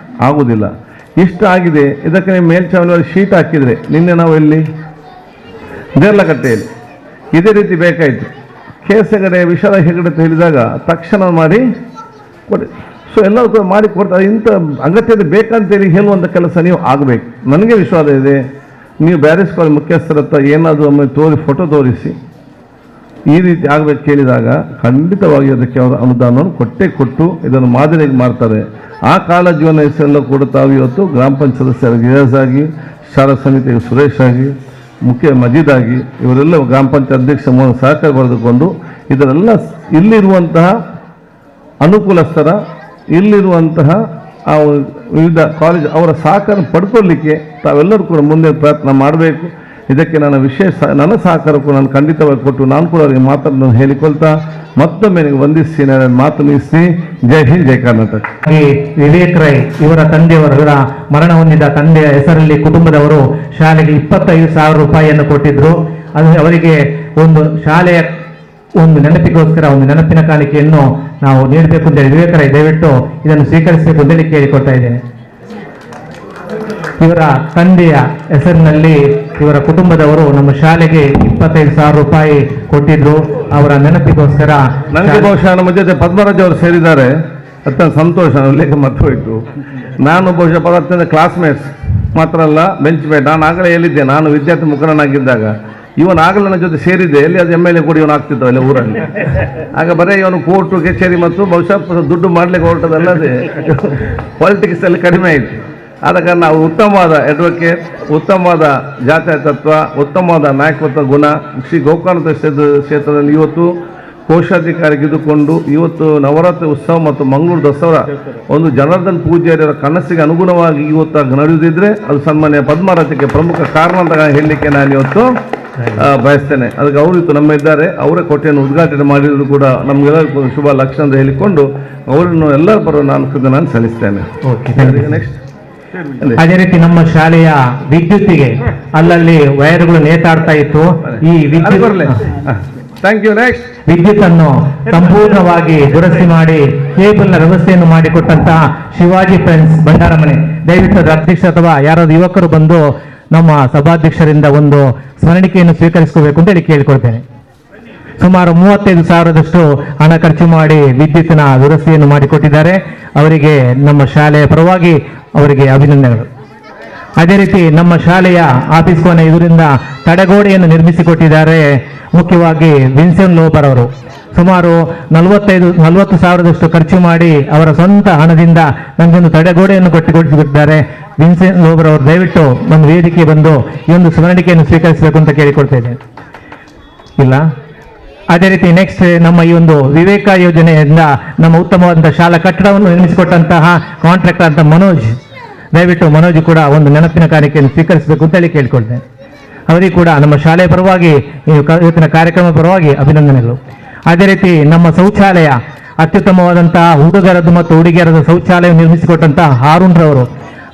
[SPEAKER 6] ಆಗುವುದಿಲ್ಲ. ಇಷ್ಟ ಆಗಿದೆ. ಇದಕ್ಕೆ ನೀವು ಮೇಲ್ಚಾವಣಿಯಲ್ಲಿ ಶೀಟ್ ಹಾಕಿದರೆ ನಿನ್ನೆ ನಾವು ಎಲ್ಲಿ ದೇರ್ಲಕಟ್ಟೆಯಲ್ಲಿ ಇದೇ ರೀತಿ ಬೇಕಾಯಿತು. ಕೇಸಗಡೆ ವಿಶಾಲ ಹೆಗಡೆ ಅಂತ ಹೇಳಿದಾಗ ತಕ್ಷಣ ಮಾಡಿ ಕೊಡಿ. ಸೊ ಎಲ್ಲರೂ ಕೂಡ ಮಾಡಿ ಕೊಡ್ತಾರೆ. ಇಂಥ ಅಗತ್ಯತೆ ಬೇಕಂತೇಳಿ ಹೇಳುವಂಥ ಕೆಲಸ ನೀವು ಆಗಬೇಕು. ನನಗೆ ವಿಶ್ವಾಸ ಇದೆ, ನೀವು ಬ್ಯಾರಿಸ್ ಕಾಲೇಜ್ ಮುಖ್ಯಸ್ಥರ ಹತ್ರ ಏನಾದರೂ ಒಮ್ಮೆ ಫೋಟೋ ತೋರಿಸಿ ಈ ರೀತಿ ಆಗಬೇಕು ಕೇಳಿದಾಗ ಖಂಡಿತವಾಗಿ ಅದಕ್ಕೆ ಅವರ ಅನುದಾನವನ್ನು ಕೊಟ್ಟು ಇದನ್ನು ಮಾದರಿಯಾಗಿ ಮಾಡ್ತಾರೆ. ಆ ಕಾಲ ಜೀವನ ಹೆಸರೆಲ್ಲ ಕೂಡ ತಾವು ಇವತ್ತು ಗ್ರಾಮ ಪಂಚಾಯತ್ ಸದಸ್ಯರ ಗಿರಾಜ್ ಆಗಿ, ಶಾಲಾ ಸಮಿತಿಗೆ ಸುರೇಶ್ ಆಗಿ, ಮುಖ್ಯ ಮಜೀದ್ ಆಗಿ ಇವರೆಲ್ಲ ಗ್ರಾಮ ಪಂಚಾಯತ್ ಅಧ್ಯಕ್ಷ ಮೂಲಕ ಸಹಕಾರ ಪಡೆದುಕೊಂಡು ಇದರೆಲ್ಲ ಇಲ್ಲಿರುವಂತಹ ಅನುಕೂಲಸ್ಥರ, ಇಲ್ಲಿರುವಂತಹ ಆ ವಿವಿಧ ಕಾಲೇಜ್ ಅವರ ಸಹಕಾರ ಪಡ್ಕೊಳ್ಳಿಕ್ಕೆ ತಾವೆಲ್ಲರೂ ಕೂಡ ಮುಂದೆ ಪ್ರಯತ್ನ ಮಾಡಬೇಕು. ಇದಕ್ಕೆ ನನ್ನ ನನ್ನ ಸಹಕಾರಕ್ಕೂ ನಾನು ಖಂಡಿತವಾಗಿ ಕೊಟ್ಟು ನಾನು ಕೂಡ ಅವರಿಗೆ ಮಾತನ್ನು ಹೇಳಿಕೊಳ್ತಾ ಮತ್ತೊಮ್ಮೆ ನನಗೆ ವಂದಿಸಿ ನಾನು ಮಾತು ಮುಗಿಸಿ. ಜೈ ಹಿಂದ್, ಜೈ ಕರ್ನಾಟಕ.
[SPEAKER 1] ವಿವೇಕ್ ರೈ ಇವರ ತಂದೆಯವರ ಮರಣ ಹೊಂದಿದ ತಂದೆಯ ಹೆಸರಲ್ಲಿ ಕುಟುಂಬದವರು ಶಾಲೆಗೆ 25,000 ರೂಪಾಯಿಯನ್ನು ಕೊಟ್ಟಿದ್ರು. ಅದು ಅವರಿಗೆ ಒಂದು ಶಾಲೆಯ ಒಂದು ನೆನಪಿಗೋಸ್ಕರ ಒಂದು ನೆನಪಿನ ಕಾಣಿಕೆಯನ್ನು ನಾವು ನೀಡಬೇಕು ಅಂತ ಹೇಳಿ ವಿವೇಕ್ ರೈ ದಯವಿಟ್ಟು ಇದನ್ನು ಸ್ವೀಕರಿಸಬೇಕು ಅಂತೇಳಿ ಕೇಳಿಕೊಳ್ತಾ ಇದ್ದೇನೆ. ಇವರ ತಂದೆಯ ಹೆಸರಿನಲ್ಲಿ ಇವರ ಕುಟುಂಬದವರು ನಮ್ಮ ಶಾಲೆಗೆ 25,000 ರೂಪಾಯಿ ಕೊಟ್ಟಿದ್ರು. ಅವರ ನೆನಪಿಗೋಸ್ಕರ
[SPEAKER 6] ನನಗೆ ಬಹುಶಃ ನಮ್ಮ ಜೊತೆ ಪದ್ಮರಾಜ್ ಅವರು ಸೇರಿದ್ದಾರೆ, ಅತ್ಯಂತ ಸಂತೋಷ. ಉಲ್ಲೇಖ ಮರ್ತು ಹೋಯಿತು. ನಾನು ಬಹುಶಃ ಪದಾರ್ಥ ಕ್ಲಾಸ್ಮೇಟ್ಸ್ ಮಾತ್ರ ಅಲ್ಲ, ಬೆಂಚ್ ಮೇಟ್. ನಾನು ಆಗಲೇ ಹೇಳಿದ್ದೆ, ನಾನು ವಿದ್ಯಾರ್ಥಿ ಮುಖಂಡನಾಗಿದ್ದಾಗ ಇವನು ಆಗಲೇ ನನ್ನ ಜೊತೆ ಸೇರಿದ್ದೆ. ಎಲ್ಲಿ ಅದು MLA ಕೂಡ ಇವನು ಆಗ್ತಿದ್ದ ಅಲ್ಲಿ ಊರಲ್ಲಿ. ಆಗ ಬರೀ ಇವನು ಕೋರ್ಟು ಕಚೇರಿ ಮತ್ತು ಬಹುಶಃ ದುಡ್ಡು ಮಾಡಲಿಕ್ಕೆ ಹೊರಟದಲ್ಲದೆ ಪಾಲಿಟಿಕ್ಸ್ ಅಲ್ಲಿ ಕಡಿಮೆ ಆಯಿತು. ಆದ ಕಾರಣ ನಾವು ಉತ್ತಮವಾದ ಅಡ್ವೊಕೇಟ್, ಉತ್ತಮವಾದ ಜಾತ್ಯತೀತತ್ವ, ಉತ್ತಮವಾದ ನಾಯಕತ್ವ ಗುಣ ಶ್ರೀ ಗೋಕರ್ಣ ಕ್ಷೇತ್ರದಲ್ಲಿ ಇವತ್ತು ಕೋಶಾಧಿಕಾರಿಗಿದ್ದುಕೊಂಡು ಇವತ್ತು ನವರಾತ್ರಿ ಉತ್ಸವ ಮತ್ತು ಮಂಗಳೂರು ದಸರಾ ಒಂದು ಜನಾರ್ದನ್ ಪೂಜಾರಿಯವರ ಕನಸಿಗೆ ಅನುಗುಣವಾಗಿ ಇವತ್ತು ನಡೆಯುವುದಿದ್ರೆ ಅದು ಸನ್ಮಾನ್ಯ ಪದ್ಮರಾಜಕ್ಕೆ ಪ್ರಮುಖ ಕಾರಣ ಅಂತ ಹೇಳಲಿಕ್ಕೆ ನಾನು ಇವತ್ತು ಬಯಸ್ತೇನೆ. ಅದಕ್ಕೆ ಅವರು ಇವತ್ತು ನಮ್ಮ ಇದ್ದಾರೆ. ಅವರೇ ಕೋಟೆಯನ್ನು ಉದ್ಘಾಟನೆ ಮಾಡಿರೋದು ಕೂಡ ನಮಗೆಲ್ಲರಿಗೂ ಶುಭ ಲಕ್ಷಣ ಅಂತ ಹೇಳಿಕೊಂಡು ಅವರನ್ನು ಎಲ್ಲರ ಪರ ನಾನು ಸಲ್ಲಿಸ್ತೇನೆ. ನೆಕ್ಸ್ಟ್
[SPEAKER 1] ಅದೇ ರೀತಿ ನಮ್ಮ ಶಾಲೆಯ ವಿದ್ಯುತ್ತಿಗೆ ಅಲ್ಲಲ್ಲಿ ವೈರ್ಗಳು ನೇತಾಡ್ತಾ ಇತ್ತು. ಈ
[SPEAKER 6] ಥ್ಯಾಂಕ್ ಯು. ನೆಕ್ಸ್ಟ್
[SPEAKER 1] ವಿದ್ಯುತ್ ಅನ್ನು ಸಂಪೂರ್ಣವಾಗಿ ದುರಸ್ತಿ ಮಾಡಿ ಕೇಬಲ್ನ ವ್ಯವಸ್ಥೆಯನ್ನು ಮಾಡಿಕೊಟ್ಟಂತಹ ಶಿವಾಜಿ ಫ್ರೆಂಡ್ಸ್ ಭಂಡಾರಮನೆ, ದಯವಿಟ್ಟು ಅಧ್ಯಕ್ಷ ಅಥವಾ ಯಾರಾದ್ರೂ ಯುವಕರು ಬಂದು ನಮ್ಮ ಸಭಾಧ್ಯಕ್ಷರಿಂದ ಒಂದು ಸ್ಮರಣಿಕೆಯನ್ನು ಸ್ವೀಕರಿಸಿಕೋಬೇಕು ಅಂತ ಹೇಳಿ ಕೇಳಿಕೊಳ್ತೇನೆ. ಸುಮಾರು 35,000ದಷ್ಟು ಹಣ ಖರ್ಚು ಮಾಡಿ ವಿದ್ಯುತ್ತಿನ ದುರಸ್ತಿಯನ್ನು ಮಾಡಿಕೊಟ್ಟಿದ್ದಾರೆ. ಅವರಿಗೆ ನಮ್ಮ ಶಾಲೆಯ ಪರವಾಗಿ ಅವರಿಗೆ ಅಭಿನಂದನೆಗಳು. ಅದೇ ರೀತಿ ನಮ್ಮ ಶಾಲೆಯ ಆಫೀಸ್ ಕೋಣೆ ಇದರಿಂದ ತಡೆಗೋಡೆಯನ್ನು ನಿರ್ಮಿಸಿಕೊಟ್ಟಿದ್ದಾರೆ. ಮುಖ್ಯವಾಗಿ ವಿನ್ಸೆಂಟ್ ಲೋಬರ್ ಅವರು ಸುಮಾರು 40,000ದಷ್ಟು ಖರ್ಚು ಮಾಡಿ ಅವರ ಸ್ವಂತ ಹಣದಿಂದ ನಮಗೊಂದು ತಡೆಗೋಡೆಯನ್ನು ಕೊಟ್ಟಿದ್ದಾರೆ. ವಿನ್ಸೆಂಟ್ ಲೋಬರ್ ಅವರು ದಯವಿಟ್ಟು ಒಂದು ವೇದಿಕೆ ಬಂದು ಈ ಒಂದು ಸ್ಮರಣಿಕೆಯನ್ನು ಸ್ವೀಕರಿಸಬೇಕು ಅಂತ ಕೇಳಿಕೊಳ್ತಾ ಇದ್ದೇನೆ. ಇಲ್ಲ, ಅದೇ ರೀತಿ ನೆಕ್ಸ್ಟ್ ನಮ್ಮ ಈ ಒಂದು ವಿವೇಕ ಯೋಜನೆಯಿಂದ ನಮ್ಮ ಉತ್ತಮವಾದಂತಹ ಶಾಲಾ ಕಟ್ಟಡವನ್ನು ನಿರ್ಮಿಸಿಕೊಟ್ಟಂತಹ ಕಾಂಟ್ರಾಕ್ಟರ್ ಅಂತ ಮನೋಜ್, ದಯವಿಟ್ಟು ಮನೋಜ್ ಕೂಡ ಒಂದು ನೆನಪಿನ ಕಾಣಿಕೆಯನ್ನು ಸ್ವೀಕರಿಸಬೇಕು ಅಂತ ಹೇಳಿ ಕೇಳ್ಕೊಳ್ತೇನೆ. ಅವರಿಗೆ ಕೂಡ ನಮ್ಮ ಶಾಲೆಯ ಪರವಾಗಿ ಇವತ್ತಿನ ಕಾರ್ಯಕ್ರಮ ಪರವಾಗಿ ಅಭಿನಂದನೆಗಳು. ಅದೇ ರೀತಿ ನಮ್ಮ ಶೌಚಾಲಯ ಅತ್ಯುತ್ತಮವಾದಂತಹ ಹುಡುಗರದ್ದು ಮತ್ತು ಹುಡುಗಿಯರದ ಶೌಚಾಲಯ ನಿರ್ಮಿಸಿಕೊಟ್ಟಂತಹ ಹಾರೂನ್ ರವರು,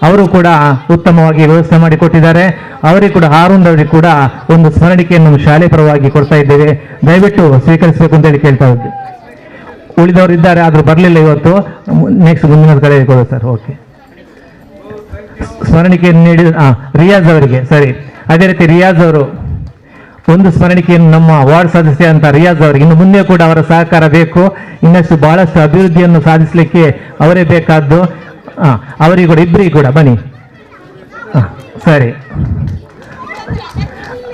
[SPEAKER 1] ಅವರು ಕೂಡ ಉತ್ತಮವಾಗಿ ವ್ಯವಸ್ಥೆ ಮಾಡಿಕೊಟ್ಟಿದ್ದಾರೆ. ಅವರಿಗೆ ಕೂಡ ಹಾರೂನ್ ರವರಿಗೆ ಕೂಡ ಒಂದು ಸ್ಮರಣಿಕೆಯನ್ನು ನಮ್ಮ ಶಾಲೆ ಪರವಾಗಿ ಕೊಡ್ತಾ ಇದ್ದೇವೆ. ದಯವಿಟ್ಟು ಸ್ವೀಕರಿಸಬೇಕು ಅಂತ ಹೇಳಿ ಕೇಳ್ತಾ ಇದ್ದೆ. ಉಳಿದವರು ಇದ್ದಾರೆ, ಆದರೂ ಬರಲಿಲ್ಲ ಇವತ್ತು. ನೆಕ್ಸ್ಟ್ ಮುಂದಿನ ಕಡೆ ಕೊಡು ಸರ್. ಓಕೆ, ಸ್ಮರಣಿಕೆಯನ್ನು ನೀಡಿದ ರಿಯಾಜ್ ಅವರಿಗೆ ಸರಿ. ಅದೇ ರೀತಿ ರಿಯಾಜ್ ಅವರು ಒಂದು ಸ್ಮರಣಿಕೆಯನ್ನು ನಮ್ಮ ವಾರ್ಡ್ ಸದಸ್ಯ ಅಂತ ರಿಯಾಜ್ ಅವರಿಗೆ ಇನ್ನು ಮುಂದೆ ಕೂಡ ಅವರ ಸಹಕಾರ ಬೇಕು. ಇನ್ನಷ್ಟು ಬಹಳಷ್ಟು ಅಭಿವೃದ್ಧಿಯನ್ನು ಸಾಧಿಸಲಿಕ್ಕೆ ಅವರೇ ಬೇಕಾದ್ದು. ಅವರಿಗೆ ಕೂಡ ಇಬ್ಬರಿಗೆ ಕೂಡ ಬನ್ನಿ. ಸರಿ,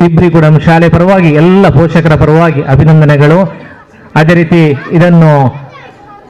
[SPEAKER 1] ಇಬ್ಬರಿಗೆ ಕೂಡ ನಮ್ಮ ಶಾಲೆ ಪರವಾಗಿ ಎಲ್ಲ ಪೋಷಕರ ಪರವಾಗಿ ಅಭಿನಂದನೆಗಳು. ಅದೇ ರೀತಿ ಇದನ್ನು